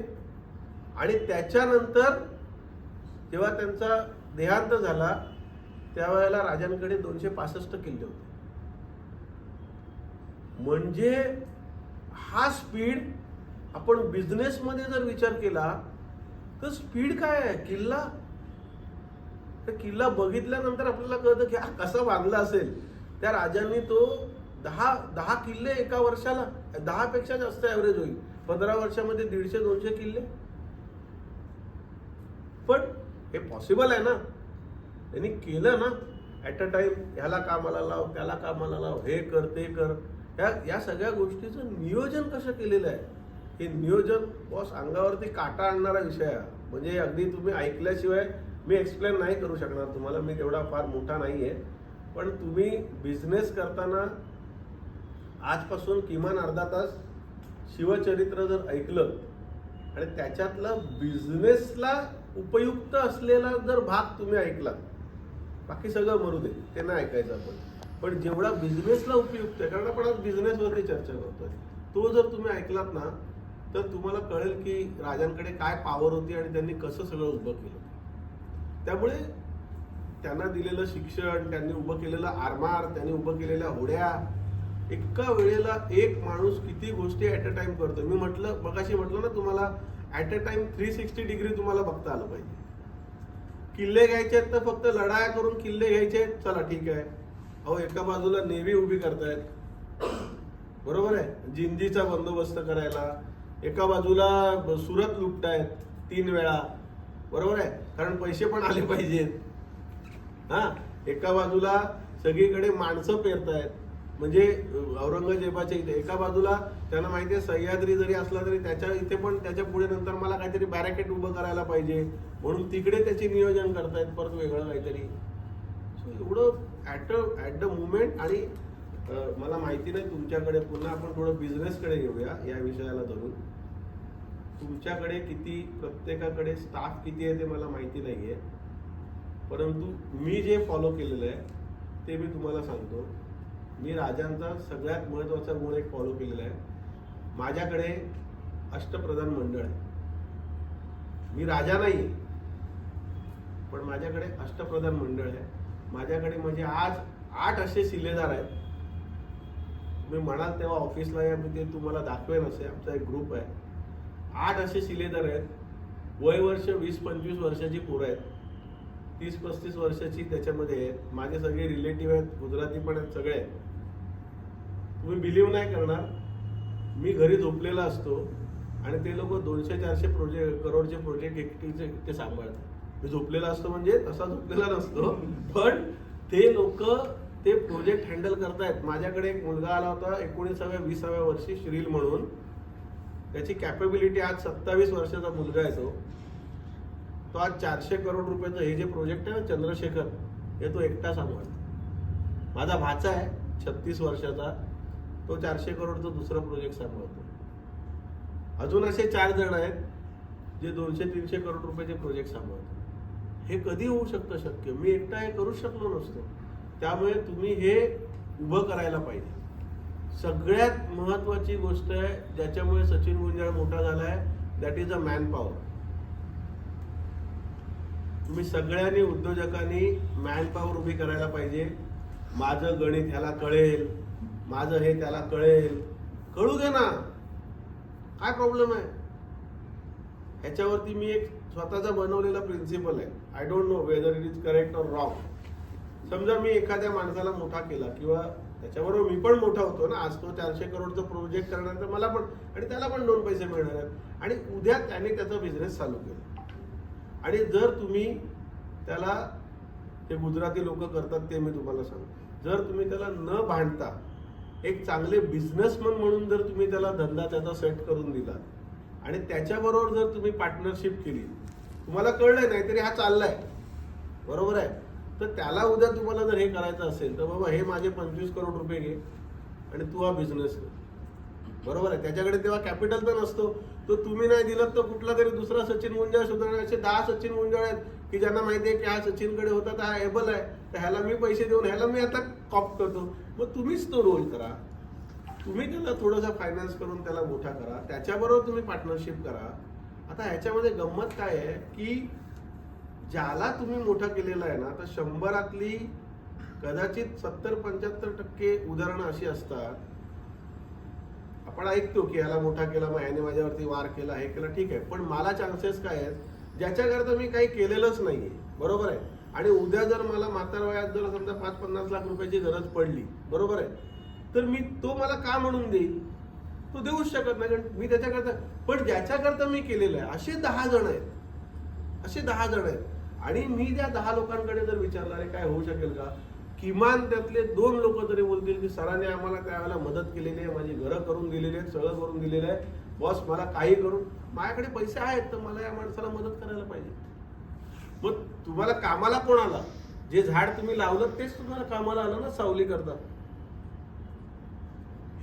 आणि त्याच्यानंतर जेव्हा त्यांचा देहांत झाला त्यावेळेला राजांकडे 265 किल्ले होते. म्हणजे हा स्पीड आपण बिझनेस मध्ये जर विचार केला तर स्पीड काय आहे? किल्ला, तर किल्ला बघितल्यानंतर आपल्याला कळतं की हा कसा बांधला असेल. त्या राजांनी तो 10 किल्ले एका वर्षाला, 10 पेक्षा जास्त ऍव्हरेज होईल 15 वर्षामध्ये 150-200 किल्ले. पण हे पॉसिबल आहे ना, त्यांनी केलं ना. ऍट अ टाइम ह्याला कामाला लाव, त्याला कामाला लाव, हे कर, ते कर. या सगळ्या गोष्टीचं नियोजन कसं केलेलं आहे, हे नियोजन बॉस अंगावरती काटा आणणारा विषय आहे. म्हणजे अगदी तुम्ही ऐकल्याशिवाय मी एक्सप्लेन नाही करू शकणार तुम्हाला, मी तेवढा फार मोठा नाहीये. पण तुम्ही बिझनेस करताना आजपासून किमान अर्धा तास शिवचरित्र जर ऐकलं आणि त्याच्यातला बिझनेसला उपयुक्त असलेला जर भाग तुम्ही ऐकला, बाकी सगळं मरू दे, ते नाही ऐकायचं आपण. पण जेवढा बिझनेसला उपयुक्त आहे, कारण आपण आज बिझनेसवरती चर्चा करतोय, तो जर तुम्ही ऐकलात ना तर तुम्हाला कळेल की राजांकडे काय पॉवर होती आणि त्यांनी कसं सगळं उभं केलं. त्यामुळे त्यांना दिलेलं शिक्षण, त्यांनी उभं केलेलं आरमार, त्यांनी उभं केलेल्या होड्या, एका वेळेला एक माणूस किती गोष्टी ऍट अ टाइम करतो. मी मगाशी म्हटलं ना तुम्हाला, ऍट अ टाइम 360 डिग्री तुम्हाला बघता आलं पाहिजे. किल्ले घ्यायचे आहेत तर फक्त लढाया करून किल्ले घ्यायचे, चला ठीक आहे. अहो एका बाजूला नेव्ही उभी करतायत, बरोबर आहे, जिंजीचा बंदोबस्त करायला, एका बाजूला सुरत लुटतायत 3 वेळा, बरोबर आहे, कारण पैसे पण आले पाहिजेत. हा, एका बाजूला सगळीकडे माणसं पेरतायत, म्हणजे औरंगजेबाच्या इथे. एका बाजूला त्यांना माहिती आहे सह्याद्री जरी असला तरी त्याच्या इथे पण त्याच्या पुढे नंतर मला काहीतरी बॅरिकेड उभं करायला पाहिजे, म्हणून तिकडे त्याचे नियोजन करतायत परत वेगळं काहीतरी. सो एवढं ऍट द मुमेंट. आणि मला माहिती नाही तुमच्याकडे, पुन्हा आपण थोडं बिझनेसकडे येऊया या विषयाला धरून. तुमच्याकडे किती, प्रत्येकाकडे स्टाफ किती आहे ते मला माहिती नाहीये, परंतु मी जे फॉलो केलेलं आहे ते मी तुम्हाला सांगतो. मी राजांचा सगळ्यात महत्वाचा गुण एक फॉलो केलेला आहे. माझ्याकडे अष्टप्रधान मंडळ आहे. मी राजा नाही, पण माझ्याकडे अष्टप्रधान मंडळ आहे. माझ्याकडे म्हणजे आज 8 असे शिलेदार आहेत. मी म्हणाल तेव्हा ऑफिसला या, मी ते तुम्हाला दाखवेन. असे आमचा एक ग्रुप आहे, 8 असे शिलेदार आहेत. वय वर्ष 20-25 वर्षाची पोरं आहेत, 30-35 वर्षाची त्याच्यामध्ये आहेत. माझे सगळे रिलेटिव्ह आहेत, गुजराती पण आहेत, सगळे आहेत. तुम्ही बिलीव्ह नाही करणार, मी घरी झोपलेला असतो आणि ते लोक 200-400 करोडचे प्रोजेक्ट एकटे सांभाळतात. मी झोपलेला असतो म्हणजे तसा झोपलेला नसतो, पण ते लोक ते प्रोजेक्ट हँडल करतायत. माझ्याकडे एक मुलगा आला होता 19व्या-20व्या वर्षी, श्रील म्हणून. त्याची कॅपेबिलिटी आज 27 वर्षाचा मुलगा आहे. तो आज 400 करोड रुपयाचं हे जे प्रोजेक्ट आहे ना चंद्रशेखर, हे तो एकटा सांभाळतो. माझा भाचा आहे 36 वर्षाचा, तो 400 करोडचं दुसरं प्रोजेक्ट सांभाळतो. अजून असे 4 जण आहेत जे 200-300 करोड रुपयाचे प्रोजेक्ट सांभाळतो. हे कधी होऊ शकतं शक्य? मी एकटा हे करूच शकलो नसतो. त्यामुळे तुम्ही हे उभं करायला पाहिजे. सगळ्यात महत्वाची गोष्ट आहे ज्याच्यामुळे सचिन गुंजाळ मोठा झालाय, that is a man power. तुम्ही सगळ्यांनी, उद्योजकांनी मॅन पॉवर उभी करायला पाहिजे. माझं गणित ह्याला कळेल, माझं हे त्याला कळेल, कळू दे ना, काय प्रॉब्लेम आहे? ह्याच्यावरती मी एक स्वतःचा बनवलेला प्रिन्सिपल आहे. I don't know whether it is correct or wrong. समजा मी एखाद्या माणसाला मोठा केला किंवा त्याच्याबरोबर मी पण मोठा होतो ना, आज तो 400 करोडचा प्रोजेक्ट करणार तर मला पण आणि त्याला पण 2 पैसे मिळणार आहेत आणि उद्या त्याने त्याचा बिझनेस चालू केला. आणि जर तुम्ही त्याला, ते गुजराती लोक करतात ते मी तुम्हाला सांगतो, जर तुम्ही त्याला न भांडता एक चांगले बिझनेसमन म्हणून जर तुम्ही त्याला धंदा त्याचा सेट करून दिला आणि त्याच्याबरोबर जर तुम्ही पार्टनरशिप केली, तुम्हाला कळलंय नाहीतरी हा चाललाय, बरोबर आहे, तर त्याला उद्या तुम्हाला जर हे करायचं असेल तर बाबा हे माझे 25 करोड रुपये घे आणि तू हा बिझनेस कर, बरोबर आहे. त्याच्याकडे तेव्हा कॅपिटल तर नसतो, तो तुम्ही नाही दिलं तर कुठला तरी दुसरा सचिन मुंजाळ शोधणार. असे 10 सचिन मुंजाळ आहेत की ज्यांना माहिती आहे की हा सचिनकडे होता तर हा एबल आहे, तर ह्याला मी पैसे देऊन ह्याला मी आता कॉप करतो. मग तुम्हीच तो रोल करा, तुम्ही त्याला थोडासा फायनान्स करून त्याला मोठा करा, त्याच्याबरोबर तुम्ही पार्टनरशिप करा. आता ह्याच्यामध्ये गंमत काय आहे की ज्याला तुम्ही मोठा केलेला आहे ना, तर 100रातली कदाचित 70-75% उदाहरणं अशी असतात, आपण ऐकतो की याला मोठा केला, मग याने माझ्यावरती वार केला, हे केलं, ठीक आहे, पण मला चान्सेस काय आहेत ज्याच्याकरता मी काही केलेलंच नाहीये, बरोबर आहे, आणि उद्या जर मला म्हातार वयात जर समजा 5-50 लाख रुपयाची गरज पडली, बरोबर आहे, तर मी तो मला का म्हणून देईल, तो देऊच शकत नाही, कारण मी त्याच्याकरता, पण ज्याच्याकरता मी केलेलं आहे असे 10 जण आहेत, असे 10 जण आहेत. आणि मी त्या 10 लोकांकडे जर विचारलं अरे काय होऊ शकेल का, किमान त्यातले 2 लोक तरी बोलतील की सरांनी आम्हाला त्यावेळेला मदत केलेली आहे, माझी घरं करून दिलेली आहेत, सगळं करून दिलेलं आहे, बॉस मला काही करून, माझ्याकडे पैसे आहेत तर मला या माणसाला मदत करायला पाहिजे. मग तुम्हाला कामाला कोण आला, जे झाड तुम्ही लावलं तेच तुम्हाला कामाला आलं ना, सावली करता.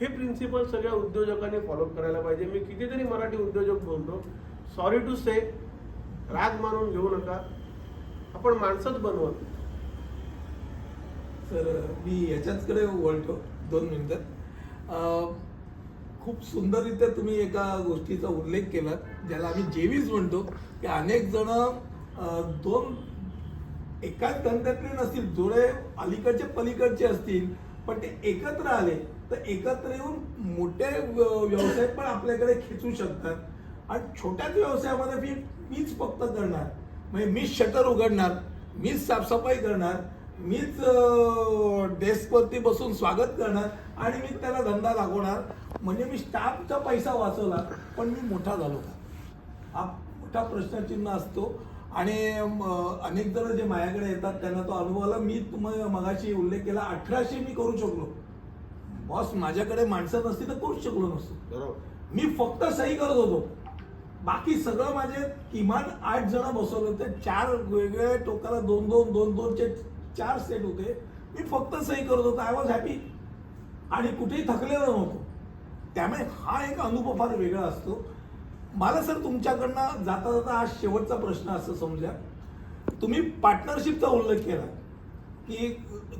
हे प्रिन्सिपल सगळ्या उद्योजकांनी फॉलो करायला पाहिजे. मी कितीतरी मराठी उद्योजक बोलतो, सॉरी टू से, राग मानून घेऊ नका, आपण माणसंच बनवत. सर मी याच्याचकडे वळतो 2 मिनिटं. खूप सुंदररित्या तुम्ही एका गोष्टीचा उल्लेख केला ज्याला आम्ही जेवीज म्हणतो, की अनेक जण 2 एकाच धंद्यातले नसतील, जोडे अलीकडचे पलीकडचे असतील, पण ते एकत्र आले तर एकत्र येऊन मोठे व्यवसाय पण आपल्याकडे खेचू शकतात. आणि छोट्याच व्यवसायामध्ये मीच फक्त करणार, म्हणजे मीच शटर उघडणार, मीच साफसफाई करणार, मीच डेस्कवरती बसून स्वागत करणार आणि मी त्याला धंदा लागवणार, म्हणजे मी स्टाफचा पैसा वाचवला पण मी मोठा झालो का, हा मोठा प्रश्नचिन्ह असतो. आणि अनेक जण जे माझ्याकडे येतात त्यांना तो अनुभव आला. मी तुम्हाला मगाशी उल्लेख केला 1800 मी करू शकलो, बॉस माझ्याकडे माणसं नसती तर करूच शकलो नसतो, बरोबर. मी फक्त सही करत होतो, बाकी सगळं माझे किमान 8 जण बसवले होते, 4 वेगवेगळ्या टोकाला 2-2-2-2चे 4 सेट होते, मी फक्त सही करत होतो. आय वॉज हॅपी आणि कुठेही थकलेलो नव्हतो. त्यामुळे हा एक अनुभव फार वेगळा असतो. मला सर तुमच्याकडनं जाता जाता हा शेवटचा प्रश्न असं समजा, तुम्ही पार्टनरशिपचा उल्लेख केला की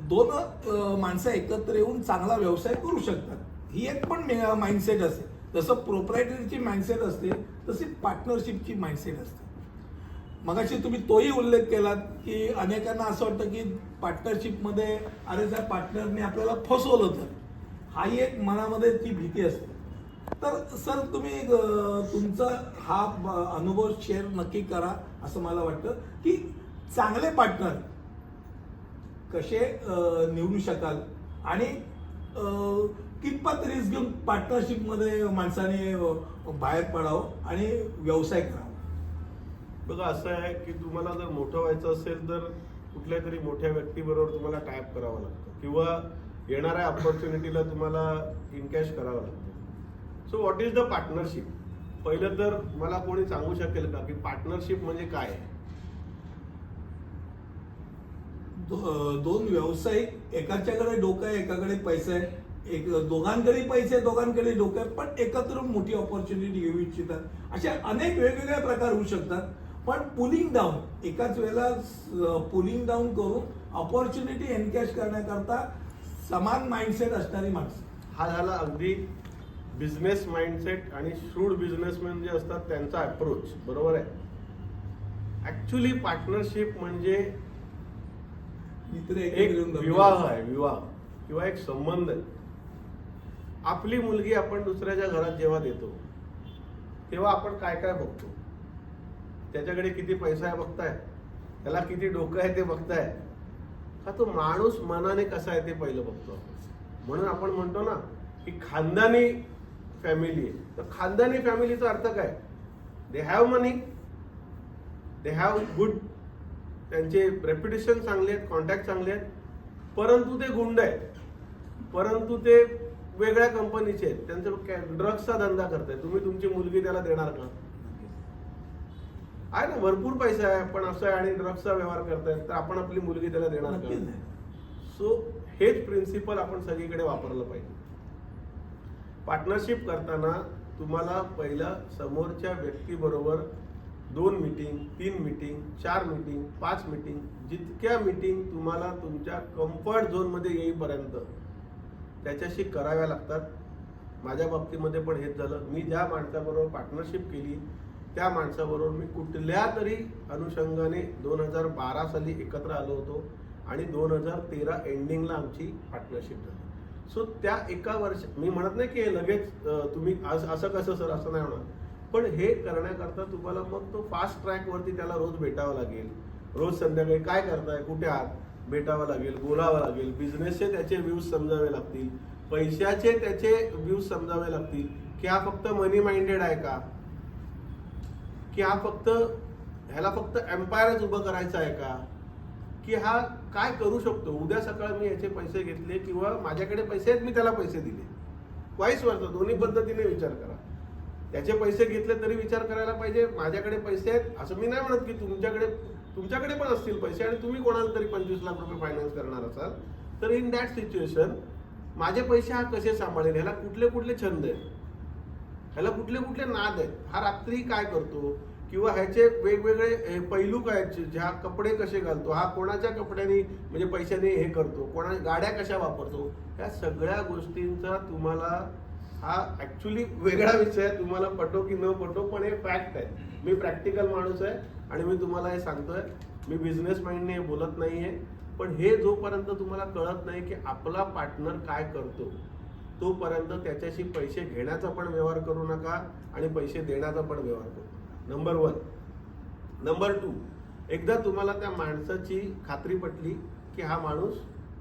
2 माणसं एकत्र येऊन चांगला व्यवसाय करू शकतात, ही एक पण माइंडसेट असते. जसं प्रोप्रायटरीची माइंडसेट असते तशी पार्टनरशिपची माइंडसेट असते. मगाशी तुम्ही तोही उल्लेख केलात की अनेकांना असं वाटतं की पार्टनरशिपमध्ये अरे जर पार्टनरने आपल्याला फसवलं तर, हाही एक मनामध्ये ती भीती असते. तर सर तुम्ही तुमचा हा अनुभव शेअर नक्की करा असं मला वाटतं की चांगले पार्टनर कसे निवडू शकाल आणि कितपत रिस्क घेऊन पार्टनरशिपमध्ये माणसाने बाहेर पडावं आणि व्यवसाय करावा. बघा असं आहे की तुम्हाला जर मोठं व्हायचं असेल तर कुठल्या तरी मोठ्या व्यक्तीबरोबर तुम्हाला टायप करावं लागतं किंवा येणाऱ्या ऑपॉर्च्युनिटीला तुम्हाला इनकॅश करावं लागतं. So what is the partnership? पहिलं तर मला कोणी सांगू शकेल का की पार्टनरशिप म्हणजे काय आहे? 2 व्यावसायिक, एकाच्याकडे डोकं आहे एकाकडे पैसा आहे, दोघांकडे पैसे दोघांकडे डोकं आहे, पण एकत्र मोठी ऑपॉर्च्युनिटी घेऊ इच्छितात. असे अनेक वेगवेगळे प्रकार होऊ शकतात. पण पुलिंग डाऊन, एकाच वेळेला पुलिंग डाऊन करून ऑपॉर्च्युनिटी एनकॅश करण्याकरता समान माइंडसेट असणारी माणसं. हा झाला अगदी बिझनेस माइंडसेट आणि श्रूड बिझनेसमॅन जे असतात त्यांचा अप्रोच, बरोबर आहे. ऍक्च्युली पार्टनरशिप म्हणजे एक विवाह आहे, विवाह किंवा एक संबंध आहे. आपली मुलगी आपण दुसऱ्याच्या घरात जेव्हा देतो तेव्हा आपण काय काय बघतो? त्याच्याकडे किती पैसा आहे बघताय, त्याला किती डोकं आहे ते बघताय का, तो माणूस मनाने कसा आहे ते पहिलं बघतो. म्हणून आपण म्हणतो ना की खानदानी फॅमिली आहे. तर खानदानी फॅमिलीचा अर्थ काय, they have money, they have good, त्यांचे रेप्युटेशन चांगले आहेत, कॉन्टॅक्ट चांगले आहेत, परंतु ते गुंड आहेत, परंतु ते वेगळ्या कंपनीचे आहेत, त्यांचं ड्रग्सचा धंदा करताय. तुम्ही तुमची मुलगी त्याला देणार का? आहे ना, भरपूर पैसा आहे पण असं आहे आणि ड्रग्सचा व्यवहार करतायत, तर आपण आपली मुलगी त्याला देणार नक्कीच का? नाही. सो हेच प्रिन्सिपल आपण सगळीकडे वापरलं पाहिजे. पार्टनरशिप करताना तुम्हाला पहिला समोरच्या व्यक्तीबरोबर 2 मीटिंग, 3 मीटिंग, 4 मीटिंग, 5 मीटिंग, जितक्या मीटिंग तुम्हाला तुमच्या कम्फर्ट झोनमध्ये येईपर्यंत त्याच्याशी कराव्या लागतात. माझ्या बाबतीमध्ये पण हेच झालं. मी ज्या माणसाबरोबर पार्टनरशिप केली त्या माणसाबरोबर मी कुठल्या तरी अनुषंगाने 2012 साली एकत्र आलो होतो आणि 2013 एंडिंगला आमची पार्टनरशिप झाली. सो त्या एका वर्ष, मी म्हणत नाही की हे लगेच तुम्ही असं कसं सर असं नाही होणार, पण हे करण्याकरता तुम्हाला मग तो फास्ट ट्रॅकवरती त्याला रोज भेटावं लागेल, रोज संध्याकाळी काय करताय, कुठे आहात भेटावं लागेल, बोलावं लागेल, बिझनेसचे त्याचे व्ह्यूज समजावे लागतील, पैशाचे त्याचे व्ह्यूज समजावे लागतील, की हा फक्त मनी माइंडेड आहे का, की हा फक्त ह्याला फक्त एम्पायरच उभं करायचं आहे का, की हा काय करू शकतो. उद्या सकाळ मी याचे पैसे घेतले किंवा माझ्याकडे पैसे आहेत मी त्याला पैसे दिले, वाईस वर्सा, दोन्ही पद्धतीने विचार करा. त्याचे पैसे घेतले तरी विचार करायला पाहिजे, माझ्याकडे पैसे आहेत असं मी नाही म्हणत की तुमच्याकडे पण असतील पैसे आणि तुम्ही कोणाला तरी 25 लाख रुपये फायनान्स करणार असाल तर इन दॅट सिच्युएशन माझे पैसे हा कसे सांभाळेल, ह्याला कुठले कुठले छंद आहेत, ह्याला कुठले कुठले नाद आहेत, हा रात्री काय करतो, किंवा ह्याचे वेगवेगळे पैलू काय आहेत, ज्या कपडे कसे घालतो, हा कोणाच्या कपड्यांनी म्हणजे पैशाने हे करतो, कोणा गाड्या कशा वापरतो, ह्या सगळ्या गोष्टींचा तुम्हाला, हा ऍक्च्युली वेगळा विषय आहे, तुम्हाला पटो की न पटो, पण हे फॅक्ट आहे. मी प्रॅक्टिकल माणूस आहे आणि मी तुम्हाला हे सांगतोय, मी बिझनेस माइंडने हे बोलत नाहीये. पण हे जोपर्यंत तुम्हाला कळत नाही की आपला पार्टनर काय करतो, तोपर्यंत त्याच्याशी पैसे घेण्याचा पण व्यवहार करू नका आणि पैसे देण्याचा पण व्यवहार करू नका. नंबर 1. नंबर 2, एकदा तुम्हाला त्या माणसाची खात्री पटली की हा माणूस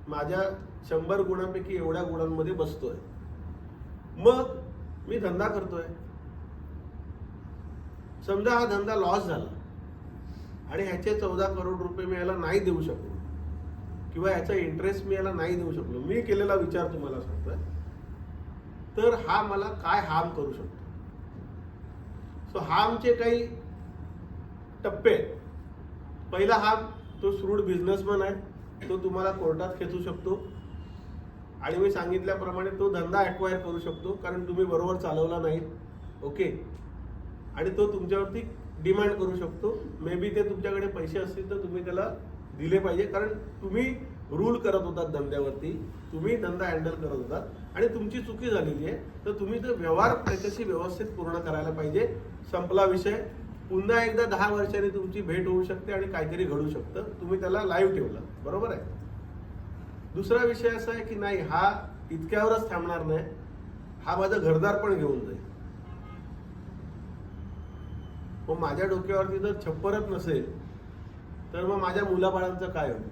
माझ्या 100 गुणांपैकी एवढ्या गुणांमध्ये बसतोय, मग मी धंदा करतोय. समजा हा धंदा लॉस झाला आणि ह्याचे 14 करोड रुपये मी याला नाही देऊ शकलो किंवा ह्याचा इंटरेस्ट मी याला नाही देऊ शकलो, मी केलेला विचार तुम्हाला सांगतोय, तर हा मला काय हार्म करू शकतो. सो हार्मचे काही टप्पे आहेत. पहिला हार्म, तो श्रूड बिझनेसमॅन आहे, तो तुम्हाला कोर्टात खेचू शकतो आणि मी सांगितल्याप्रमाणे तो धंदा ॲक्वायर करू शकतो कारण तुम्ही बरोबर चालवला नाही, ओके, आणि तो तुमच्यावरती डिमांड करू शकतो. मे बी ते तुमच्याकडे पैसे असतील तर तुम्ही त्याला दिले पाहिजे कारण तुम्ही रूल करत होतात धंद्यावरती, तुम्ही धंदा हँडल करत होतात आणि तुमची चुकी झालेली आहे, तर तुम्ही तो व्यवहार त्याच्याशी व्यवस्थित पूर्ण करायला पाहिजे. संपला विषय. पुन्हा एकदा 10 वर्षांनी तुमची भेट होऊ शकते आणि काहीतरी घडू शकतं, तुम्ही त्याला लाईव्ह ठेवलं, बरोबर आहे. दुसरा विषय असा आहे की नाही, हा इतक्यावरच थांबणार नाही, हा माझं घरदार पण घेऊन जाईल. मग माझ्या डोक्यावरती जर छप्परच नसेल तर मग माझ्या मुलाबाळांचं काय होईल.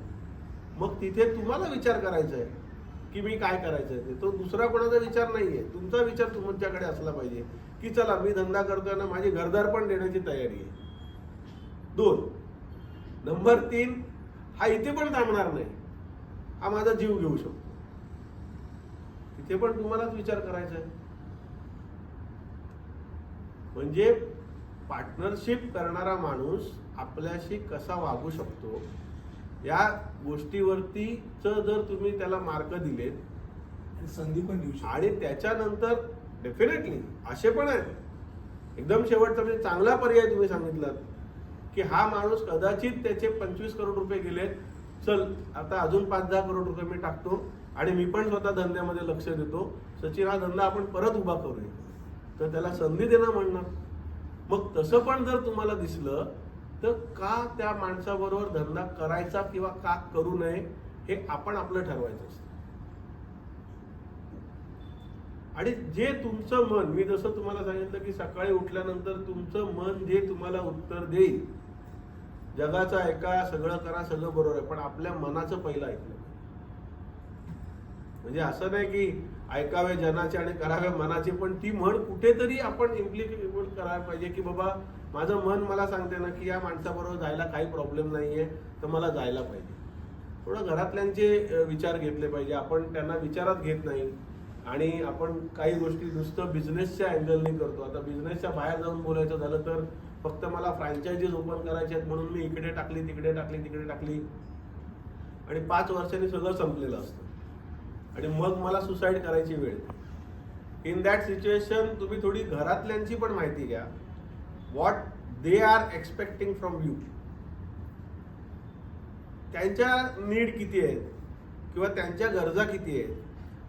मग तिथे तुम्हाला विचार करायचा आहे की मी काय करायचं आहे. तो दुसरा कोणाचा विचार नाहीये, तुमचा विचार तुमच्याकडे असला पाहिजे की चला मी धंदा करतोय ना, माझी घरदार पण देण्याची तयारी आहे. 2. नंबर 3, हा इथे पण थांबणार नाही, हा माझा जीव घेऊ शकतो. तिथे पण तुम्हालाच विचार करायचा आहे. म्हणजे पार्टनरशिप करणारा माणूस आपल्याशी कसा वागू शकतो या गोष्टीवरती जर तुम्ही त्याला मार्क दिलेत, संधी पण देऊ शकतो आणि त्याच्यानंतर डेफिनेटली असे पण आहेत, एकदम शेवटचा म्हणजे चांगला पर्याय तुम्ही सांगितलात की हा माणूस कदाचित त्याचे 25 करोड रुपये गेलेत, चल आता अजून 5-10 करोड रुपये मी टाकतो आणि मी पण स्वतः धंद्यामध्ये लक्ष देतो, सचिन हा धंदा आपण परत उभा करूया, तर त्याला संधी देणं म्हणणार. मग तसं पण जर तुम्हाला दिसलं तर का त्या माणसाबरोबर धंदा करायचा किंवा का करू नये हे आपण आपलं ठरवायचं असतं. आणि जे तुमचं मन, मी जसं तुम्हाला सांगितलं की सकाळी उठल्यानंतर तुमचं मन जे तुम्हाला उत्तर देईल, जगाचं ऐका, सगळं करा, सगळं बरोबर आहे, पण आपल्या मनाचं पहिलं ऐकलं. म्हणजे असं नाही की ऐकावे जनाचे आणि करावे मनाचे, पण ती म्हण कुठेतरी आपण इम्प्लिमेंट करायला पाहिजे की बाबा माझं मन मला सांगते ना की या माणसाबरोबर जायला काही प्रॉब्लेम नाहीये, तर मला जायला पाहिजे. थोडं घरातल्यांचे विचार घेतले पाहिजे, आपण त्यांना विचारात घेत नाही आणि आपण काही गोष्टी नुसतं बिझनेसच्या अँगलने करतो. आता बिझनेसच्या बाहेर जाऊन बोलायचं झालं तर फक्त मला फ्रँचायझीज ओपन करायचे आहेत म्हणून मी इकडे टाकली, तिकडे टाकली, तिकडे टाकली आणि 5 वर्षांनी सगळं संपलेलं असतं आणि मग मला सुसाईड करायची वेळ. इन दॅट सिच्युएशन तुम्ही थोडी घरातल्यांची पण माहिती घ्या, what they are expecting from you. त्यांच्या नीड किती आहेत किंवा त्यांच्या गरजा किती आहेत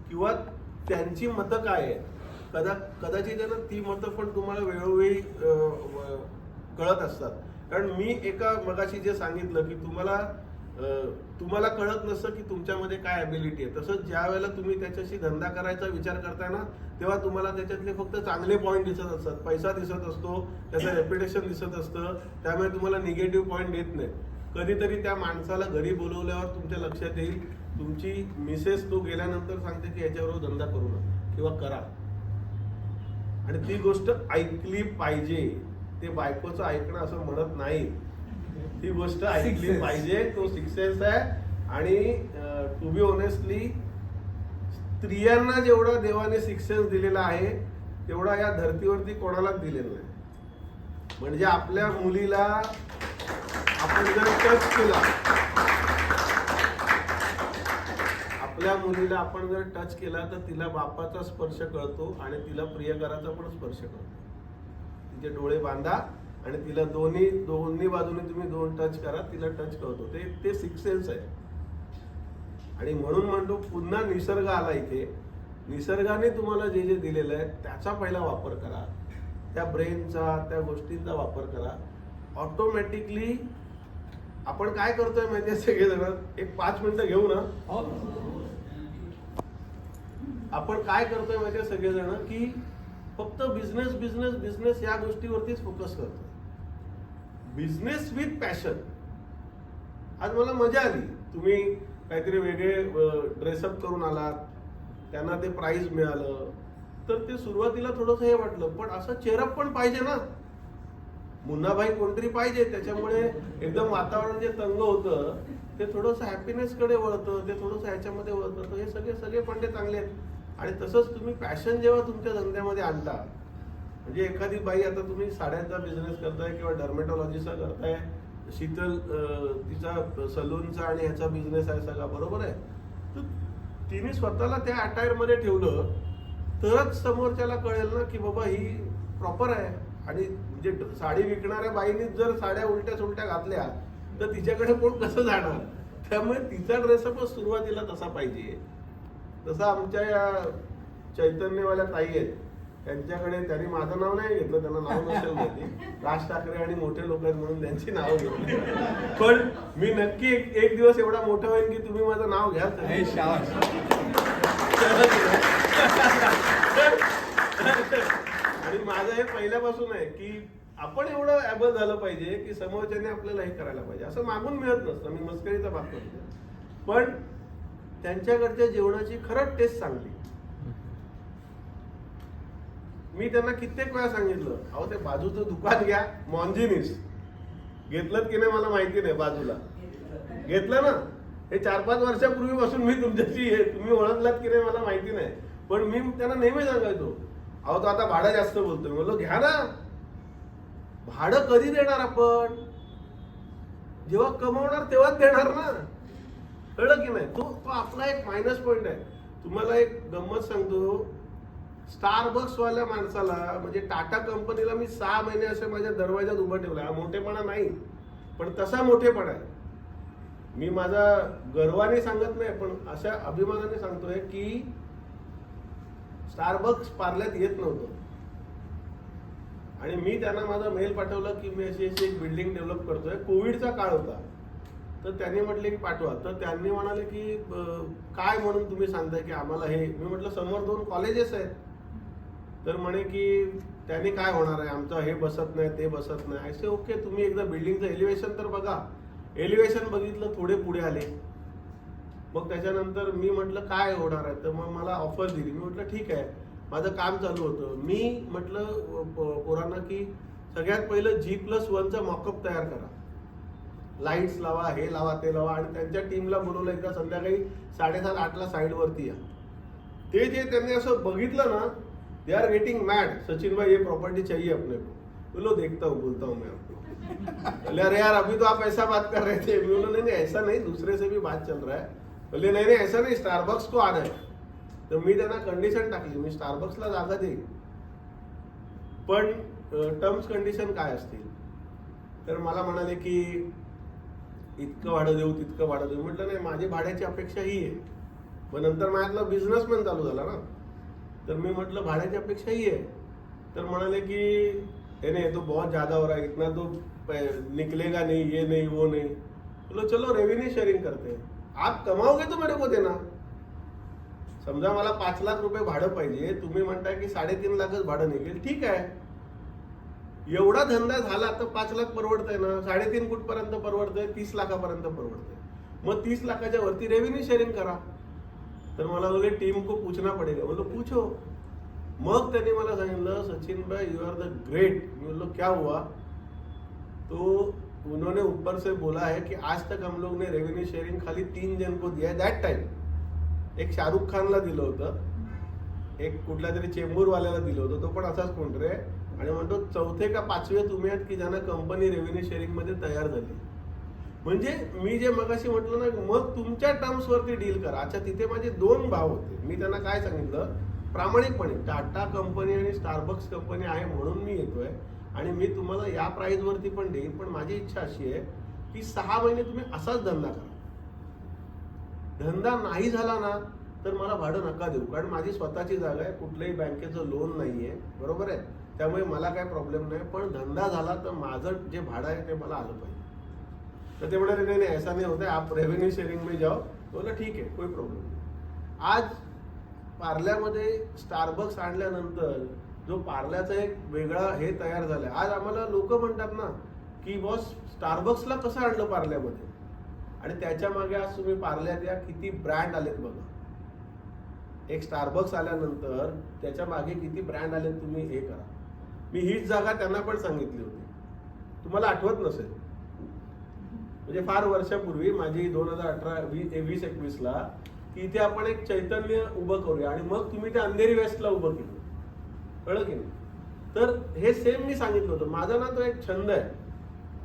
किंवा त्यांची मतं काय आहेत. कदाचित ती मतं पण तुम्हाला वेळोवेळी कळत असतात. कारण मी एका मगाशी जे सांगितलं की तुम्हाला कळत नसतं की तुमच्यामध्ये काय ॲबिलिटी आहे, तसंच ज्या वेळेला तुम्ही त्याच्याशी धंदा करायचा विचार करताय ना, तेव्हा तुम्हाला त्याच्यातले फक्त चांगले पॉईंट दिसत असतात, पैसा दिसत असतो, त्याचं रेप्युटेशन दिसत असतं, त्यामुळे तुम्हाला निगेटिव्ह पॉईंट देत नाही. कधीतरी त्या माणसाला घरी बोलवल्यावर तुमच्या लक्षात येईल, तुमची मिसेस तो गेल्यानंतर सांगते की याच्याबरोबर धंदा करू नका किंवा करा, आणि ती गोष्ट ऐकली पाहिजे. ते बायकोचं ऐकणं असं म्हणत नाही, ती गोष्ट ऐकली पाहिजे. तो सिक्सेस आहे. आणि टू बी ऑनेस्टली स्त्रियांना जेवढा देवाने सिक्सेस दिलेला आहे तेवढा या धर्तीवरती कोणालाच दिलेला नाही. म्हणजे आपल्या मुलीला आपण जर टच केला, आपल्या मुलीला आपण जर टच केला तर तिला बापाचा स्पर्श कळतो आणि तिला प्रियकराचा पण स्पर्श कळतो. तिचे डोळे बांधा आणि तिला दोन्ही बाजूने तुम्ही 2 टच करा, तिला टच कळतो. ते सिक्स सेन्स आहे. आणि म्हणून म्हणतो पुन्हा निसर्ग आला इथे. निसर्गाने तुम्हाला जे जे दिलेलं आहे त्याचा पहिला वापर करा, त्या ब्रेनचा, त्या गोष्टींचा वापर करा. ऑटोमॅटिकली आपण काय करतोय माहिती आहे सगळेजण, एक 5 मिनिटं घेऊ ना. आपण काय करतोय माहिती आहे सगळेजण की फक्त बिझनेस बिझनेस बिझनेस या गोष्टीवरतीच फोकस करतो. Business with passion. आज मला मजा आली, तुम्ही काहीतरी वेगळे ड्रेसअप करून आलात, त्यांना ते प्राइज मिळालं, तर ते सुरुवातीला थोडंसं हे वाटलं, पण असं चेअरअप पण पाहिजे ना. मुन्नाभाई कोणतरी पाहिजे, त्याच्यामुळे एकदम वातावरण जे तंग होतं ते थोडंसं हॅपीनेस कडे वळतं, ते थोडंसं ह्याच्यामध्ये वळतं. हे सगळे पण ते चांगले आहेत. आणि तसंच तुम्ही पॅशन जेव्हा तुमच्या धंद्यामध्ये आणता, म्हणजे एखादी बाई, आता तुम्ही साड्यांचा बिझनेस करताय किंवा डर्मेटॉलॉजीचा करताय, शीतल तिचा सलूनचा आणि ह्याचा बिझनेस आहे सगळा, बरोबर आहे. तर तिने स्वतःला त्या अटायर मध्ये ठेवलं तरच समोरच्याला कळेल ना की बाबा ही प्रॉपर आहे. आणि म्हणजे साडी विकणाऱ्या बाईनीच जर साड्या उलट्या सुलट्या घातल्या तर तिच्याकडे कोण कसं जाणार. त्यामुळे तिचा ड्रेसअपच सुरुवातीला तसा पाहिजे. तसं आमच्या या चैतन्यवाल्या ताई आहेत, त्यांच्याकडे, त्यांनी माझं नाव नाही घेतलं, त्यांना नाव नसेल माहिती, राज ठाकरे आणि मोठे लोक आहेत म्हणून त्यांची नाव घेतली. पण मी नक्की एक दिवस एवढा मोठा होईल की तुम्ही माझं नाव घ्याल. आणि माझं हे पहिल्यापासून आहे की आपण एवढं ॲबल झालं पाहिजे की समोरच्याने आपल्याला हे करायला पाहिजे. असं मागून मिळत नसतं, मी मस्करीचा भाग करतो, पण त्यांच्याकडच्या जेवणाची खरंच टेस्ट चांगली. मी त्यांना कित्येक वेळा सांगितलं, अहो ते बाजूचं दुकान घ्या, मॉन्जिनिस घेतलं की नाही मला माहिती नाही, बाजूला घेतलं ना. हे 4-5 वर्षापूर्वीपासून मी तुमच्याशी, तुम्ही ओळखलात की नाही मला माहिती नाही, पण मी त्यांना नेहमी सांगायचो, अहो तो आता भाडं जास्त बोलतोय. म्हणलो घ्या ना, भाडं कधी देणार आपण, जेव्हा कमवणार तेव्हाच देणार ना, कळलं की नाही. तो आपला एक मायनस पॉइंट आहे. तुम्हाला एक गंमत सांगतो, स्टारबक्स वाल्या माणसाला, म्हणजे टाटा कंपनीला मी 6 महिने असे माझ्या दरवाजात उभं ठेवलं. हा मोठेपणा नाही, पण तसा मोठेपणा आहे. मी माझा गर्वाने सांगत नाही, पण अशा अभिमानाने सांगतोय की स्टारबक्स पार्ल्यात येत नव्हतं. आणि मी त्यांना माझा मेल पाठवला की मी अशी एक बिल्डिंग डेव्हलप करतोय. कोविडचा काळ होता, तर त्यांनी म्हटले की पाठवा. तर त्यांनी म्हणाले की काय म्हणून तुम्ही सांगताय की आम्हाला हे. मी म्हटलं समोर 2 कॉलेजेस आहेत, तर म्हणे की त्याने काय होणार आहे, आमचं हे बसत नाही ते बसत नाही. असे ओके, तुम्ही एकदा बिल्डिंगचं एलिव्हेशन तर बघा. एलिव्हेशन बघितलं, थोडे पुढे आले. मग त्याच्यानंतर मी म्हटलं काय होणार आहे, तर मग मला ऑफर दिली. मी म्हटलं ठीक आहे, माझं काम चालू होतं. मी म्हटलं पोरांना की सगळ्यात पहिलं G+1चा मॉकअप तयार करा, लाईट्स लावा, हे लावा ते लावा, आणि त्यांच्या टीमला बोलवलं. एकदा संध्याकाळी 7:30-8ला साईडवरती या. ते जे त्यांनी असं बघितलं ना, they are getting mad. Sachin भाई ये प्रॉपर्टी चाहिए अपने को. बोलो देखता हूँ, बोलता हूँ मैं आपको. बोले अरे यार अभी तो आप ऐसा बात कर रहे थे. मैं बोला नहीं ऐसा नहीं, दूसरे से भी बात चल रहा है. बोले नहीं ऐसा नहीं, स्टारबक्स को आना है. तर मी त्यांना कंडिशन टाकली, मी स्टारबक्सला जागा देईन, पण टर्म्स कंडिशन काय असतील. तर मला म्हणाले की इतकं भाडं देऊ तितकं भाडं देऊ. म्हटलं नाही, माझी भाड्याची अपेक्षा ही आहे. मग नंतर माझ्यातला बिझनेसमॅन चालू झाला ना, तर मी म्हटलं भाड्याची अपेक्षा ही आहे. तर म्हणाले की नाही तो बहुत ज्यादा हो रहा है, इतना तो निकलेगा नहीं, ये नहीं वो नहीं. बोलो चलो रेव्हेन्यू शेअरिंग करते, आप कमाओगे तो मेरे को देना. समजा मला 5 लाख रुपये भाडं पाहिजे, तुम्ही म्हणताय की 3.5 लाखच भाडं निघेल, ठीक आहे. एवढा धंदा झाला तर 5 लाख परवडतंय ना, 3.5 कुठपर्यंत परवडतंय, 30 लाखापर्यंत परवडतंय. मग 30 लाखाच्या वरती रेव्हेन्यू शेअरिंग करा. तर मला बोलले टीम को पूछना पडेगा. बोलो पूछो. मग त्यांनी मला सांगितलं सचिन भाई यू आर द ग्रेट. मी बोललो क्या हुआ. तो उन्होंने ऊपर से बोला है कि आज तक हम लोग ने रेवेन्यू शेयरिंग खाली 3 जन को दिया है. दॅट टाइम एक शाहरुख खानला दिलं होतं, एक कुठल्या तरी चेंबूरवाल्याला दिलं होतं, तो पण असाच कोणतरी आहे. आणि म्हणतो 4थे का 5वे तुम्ही आहेत की ज्यांना कंपनी रेव्हेन्यू शेअरिंग मध्ये तयार झाली. म्हणजे मी जे मगाशी म्हटलं ना, मग तुमच्या टर्म्स वरती डील करा. अच्छा, तिथे माझे 2 भाव होते. मी त्यांना काय सांगितलं, प्रामाणिकपणे टाटा कंपनी आणि स्टारबक्स कंपनी आहे म्हणून मी येतोय आणि मी तुम्हाला या प्राइस वरती पण देईन, पण माझी इच्छा अशी आहे की 6 महिने तुम्ही असाच धंदा करा. धंदा नाही झाला ना तर मला भाडं नका देऊ, कारण माझी स्वतःची जागा आहे, कुठल्याही बँकेचं लोन नाहीये, बरोबर आहे. त्यामुळे मला काय प्रॉब्लेम नाही, पण धंदा झाला तर माझं जे भाडं आहे ते मला आलं पाहिजे. तर ते म्हणाले नाही नाही ऐसा नहीं होता है, आप रेव्हेन्यू शेअरिंग में जाओ. बोला ठीक आहे, कोई प्रॉब्लेम नाही. आज पार्ल्यामध्ये स्टारबक्स आणल्यानंतर जो पार्ल्याचा एक वेगळा हे तयार झालाय. आज आम्हाला लोक म्हणतात ना की बॉस स्टारबक्सला कसं आणलं पार्ल्यामध्ये, आणि त्याच्या मागे आज तुम्ही पार्ल्यात या, किती ब्रँड आलेत बघा. एक स्टारबक्स आल्यानंतर त्याच्या मागे किती ब्रँड आलेत तुम्ही हे करा. मी हीच जागा त्यांना पण सांगितली होती, तुम्हाला आठवत नसेल, म्हणजे फार वर्षापूर्वी माझी 2018-20-21ला की इथे आपण एक चैतन्य उभं करूया आणि मग तुम्ही ते अंधेरी वेस्टला उभं केलं, कळलं की नाही. तर हे सेम मी सांगितलं होतं. माझा ना तो एक छंद आहे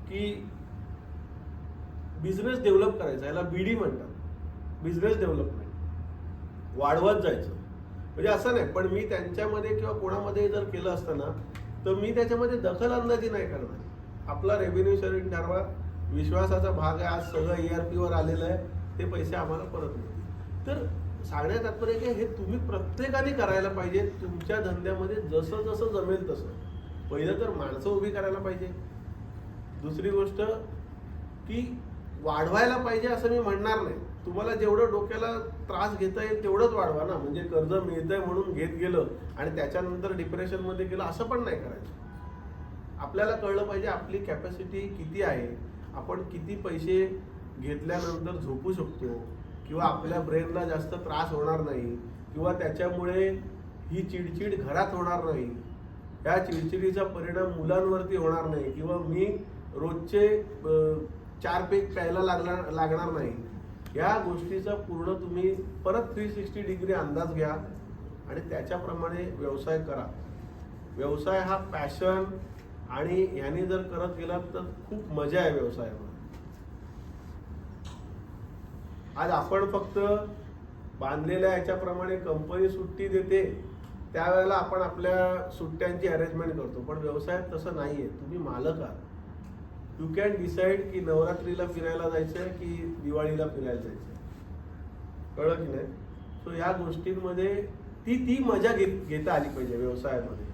की बिझनेस डेव्हलप करायचा, याला BD म्हणतात, बिझनेस डेव्हलपमेंट. वाढवत जायचं, म्हणजे असं नाही. पण मी त्यांच्यामध्ये किंवा कोणामध्ये जर केलं असतं ना तर मी त्याच्यामध्ये दखल अंदाजी नाही करणार. आपला रेव्हेन्यू शेअरिंग ठरवा, विश्वासाचा भाग आहे. आज सगळं ERP वर आलेलं आहे, ते पैसे आम्हाला परत मिळतील. तर सांगण्यात तात्पर्य की हे तुम्ही प्रत्येकाने करायला पाहिजे तुमच्या धंद्यामध्ये, जसं जसं जमेल तसं. पहिलं तर माणसं उभी करायला पाहिजे. दुसरी गोष्ट की वाढवायला पाहिजे असं मी म्हणणार नाही. तुम्हाला जेवढं डोक्याला त्रास घेता येईल तेवढंच वाढवा ना. म्हणजे कर्ज मिळतंय म्हणून घेत गेलं आणि त्याच्यानंतर डिप्रेशनमध्ये गेलं असं पण नाही करायचं. आपल्याला कळलं पाहिजे आपली कॅपॅसिटी किती आहे, आपण किती पैसे घेतल्यानंतर झोपू शकतो, किंवा आपल्या ब्रेनला जास्त त्रास होणार नाही, किंवा त्याच्यामुळे ही चिडचिड घरात होणार नाही, त्या चिडचिडीचा परिणाम मुलांवरती होणार नाही, किंवा मी रोजचे 4 पेग प्यायला लागणार नाही. या गोष्टीचा पूर्ण तुम्ही परत 360 डिग्री अंदाज घ्या आणि त्याच्याप्रमाणे व्यवसाय करा. व्यवसाय हा पॅशन, आणि ह्याने जर करत गेलात तर खूप मजा आहे व्यवसायामध्ये. आज आपण फक्त बांधलेल्या याच्याप्रमाणे कंपनी सुट्टी देते त्यावेळेला आपण आपल्या सुट्ट्यांची अरेंजमेंट करतो, पण व्यवसायात तसं नाहीये. तुम्ही मालक आहात. यू कॅन डिसाइड की नवरात्रीला फिरायला जायचंय की दिवाळीला फिरायला जायचंय, कळलं की नाही. सो या गोष्टींमध्ये ती मजा घेता आली पाहिजे व्यवसायामध्ये.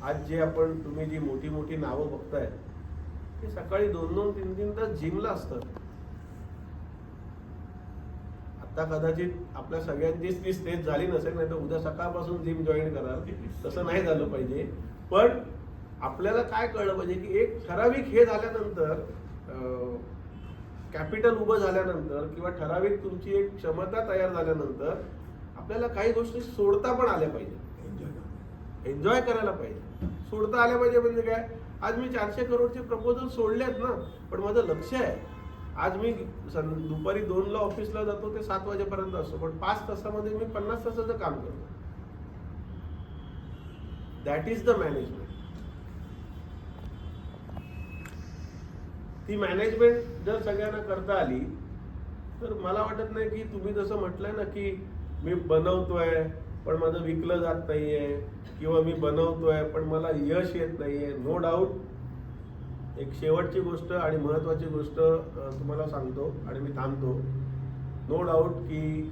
आज जे तुम्ही जी मोठी मोठी नावं बघताय ते सकाळी 2-2, 3-3 तास जिमला असतात. आता कदाचित आपल्या सगळ्यांचीच ती स्टेज झाली नसेल, नाही तर उद्या सकाळपासून जिम जॉईन कराल, तसं नाही झालं पाहिजे. पण आपल्याला काय कळलं पाहिजे की एक ठराविक हे झाल्यानंतर, कॅपिटल उभं झाल्यानंतर किंवा ठराविक तुमची एक क्षमता तयार झाल्यानंतर आपल्याला काही गोष्टी सोडता पण आल्या पाहिजे, एन्जॉय करायला पाहिजे. सोडता आल्या पाहिजे म्हणजे काय, आज मी 400 करोडचे प्रपोजल सोडलेत ना, पण माझं लक्ष आहे, आज मी दुपारी 2ला ऑफिसला जातो ते 7 वाजेपर्यंत असतो, पण 5 तासामध्ये मी 50 तासाचं काम करतो. That is the management. ती मॅनेजमेंट जर सगळ्यांना करता आली तर मला वाटत नाही की तुम्ही जसं म्हटलंय ना की मी बनवतोय पण माझं विकलं जात नाहीये, किंवा मी बनवतोय पण मला यश येत नाहीये. नो डाऊट, एक शेवटची गोष्ट आणि महत्वाची गोष्ट तुम्हाला सांगतो आणि मी थांबतो. नो डाऊट की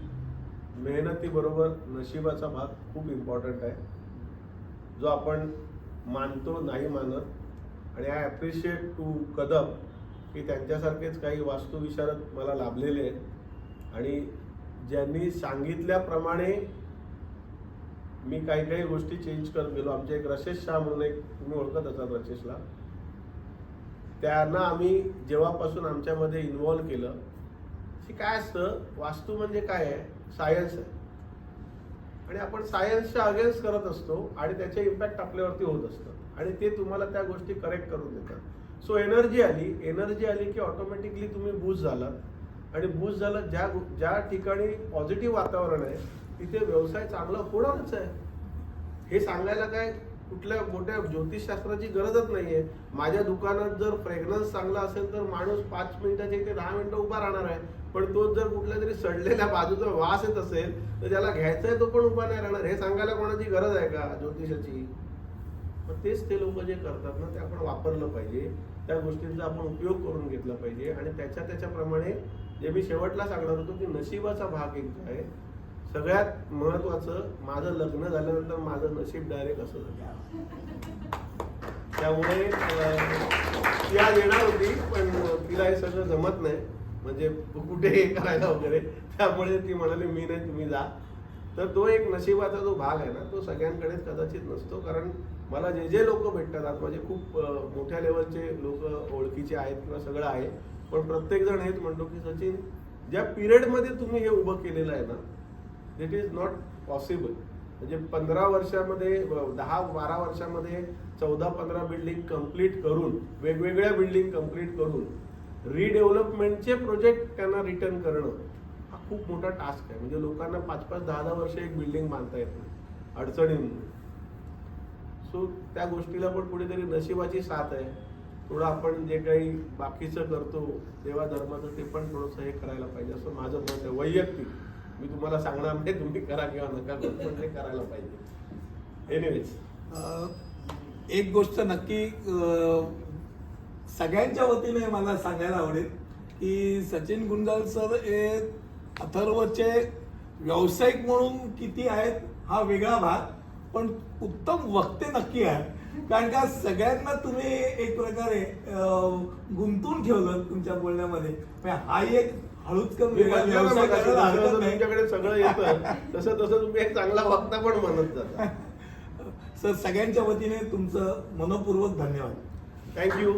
मेहनतीबरोबर नशिबाचा भाग खूप इम्पॉर्टंट आहे, जो आपण मानतो नाही मानत. आणि आय ॲप्रिशिएट टू कदम की त्यांच्यासारखेच काही वास्तुविशारद मला लाभलेले आहेत आणि ज्यांनी सांगितल्याप्रमाणे मी काही गोष्टी चेंज करत गेलो. आमचे एक रशेश शाह म्हणून, एक तुम्ही ओळखत असाल रशेशला, त्यांना आम्ही जेव्हापासून आमच्यामध्ये इन्व्हॉल्व केलं की काय असतं, वास्तू म्हणजे काय आहे, सायन्स आहे आणि आपण सायन्सच्या अगेन्स्ट करत असतो आणि त्याचे इम्पॅक्ट आपल्यावरती होत असतं आणि ते तुम्हाला त्या गोष्टी करेक्ट करून देतात. सो एनर्जी आली की ऑटोमॅटिकली तुम्ही बूस्ट झालात आणि बूस्ट झालं ज्या ठिकाणी पॉझिटिव्ह वातावरण आहे तिथे व्यवसाय चांगला होणारच आहे. हे सांगायला काय कुठल्या मोठ्या ज्योतिषशास्त्राची गरजच नाहीये. माझ्या दुकानात जर फ्रेग्रन्स चांगला असेल तर माणूस 5 मिनिटाच्या इथे 10 मिनिटं उभा राहणार आहे, पण तो जर कुठल्या तरी सडलेल्या बाजूचा वास येत असेल तर त्याला घ्यायचा आहे, तो पण उभा नाही राहणार. हे सांगायला कोणाची गरज आहे का ज्योतिषाची? मग तेच ते लोक जे करतात ना ते आपण वापरलं पाहिजे, त्या गोष्टींचा आपण उपयोग करून घेतला पाहिजे आणि त्याच्याप्रमाणे जे मी शेवटला सांगणार होतो की नशिबाचा भाग एक आहे. सगळ्यात महत्वाचं, माझं लग्न झाल्यानंतर माझं नशीब डायरेक्ट असं झालं. त्यामुळे ती आज येणार होती पण तिला हे सगळं जमत नाही, म्हणजे कुठे हे करायला वगैरे, त्यामुळे ती म्हणाली मी नाही तुम्ही जा. तर तो एक नशिबाचा जो भाग आहे ना तो सगळ्यांकडेच कदाचित नसतो. कारण मला जे लोक भेटतात, आज माझे खूप मोठ्या लेवलचे लोक ओळखीचे आहेत किंवा सगळं आहे, पण प्रत्येक जण हेच म्हणतो की सचिन, ज्या पिरियडमध्ये तुम्ही हे उभं केलेलं आहे ना, इट इज नॉट पॉसिबल. म्हणजे 15 वर्षामध्ये, 10-12 वर्षामध्ये 14-15 बिल्डिंग कम्प्लीट करून, वेगवेगळ्या बिल्डिंग कम्प्लीट करून रिडेव्हलपमेंटचे प्रोजेक्ट त्यांना रिटर्न करणं हा खूप मोठा टास्क आहे. म्हणजे लोकांना 5-5, 10-10 वर्ष एक बिल्डिंग बांधता येत नाही अडचणींमुळे. सो त्या गोष्टीला पण कुठेतरी नशिबाची साथ आहे. थोडं आपण जे काही बाकीचं करतो देवा धर्माचं ते पण थोडंसं हे करायला पाहिजे असं माझं मत आहे वैयक्तिक. मी तुम्हाला सांगणार नाही तुम्ही करा किंवा नका करू, पण ते करायला पाहिजे. एनिवेज, एक गोष्ट नक्की सगळ्यांच्या वतीने मला सांगायला आवडेल की सचिन गुंजाळ सर हे अथर्वचे व्यावसायिक म्हणून किती आहेत हा वेगळा भाग, पण उत्तम वक्ते नक्की आहे. कारण का सगळ्यांना तुम्ही एक प्रकारे गुंतून ठेवलं तुमच्या बोलण्यामध्ये. हा एक हळूचकन वेगळा व्यवसाय करायला हरकत नाही. तुमच्याकडे सगळं येतं तसं तुम्ही एक चांगला वक्ता पण म्हणत जाता. सर, सगळ्यांच्या वतीने तुमचं मनपूर्वक धन्यवाद. थँक्यू.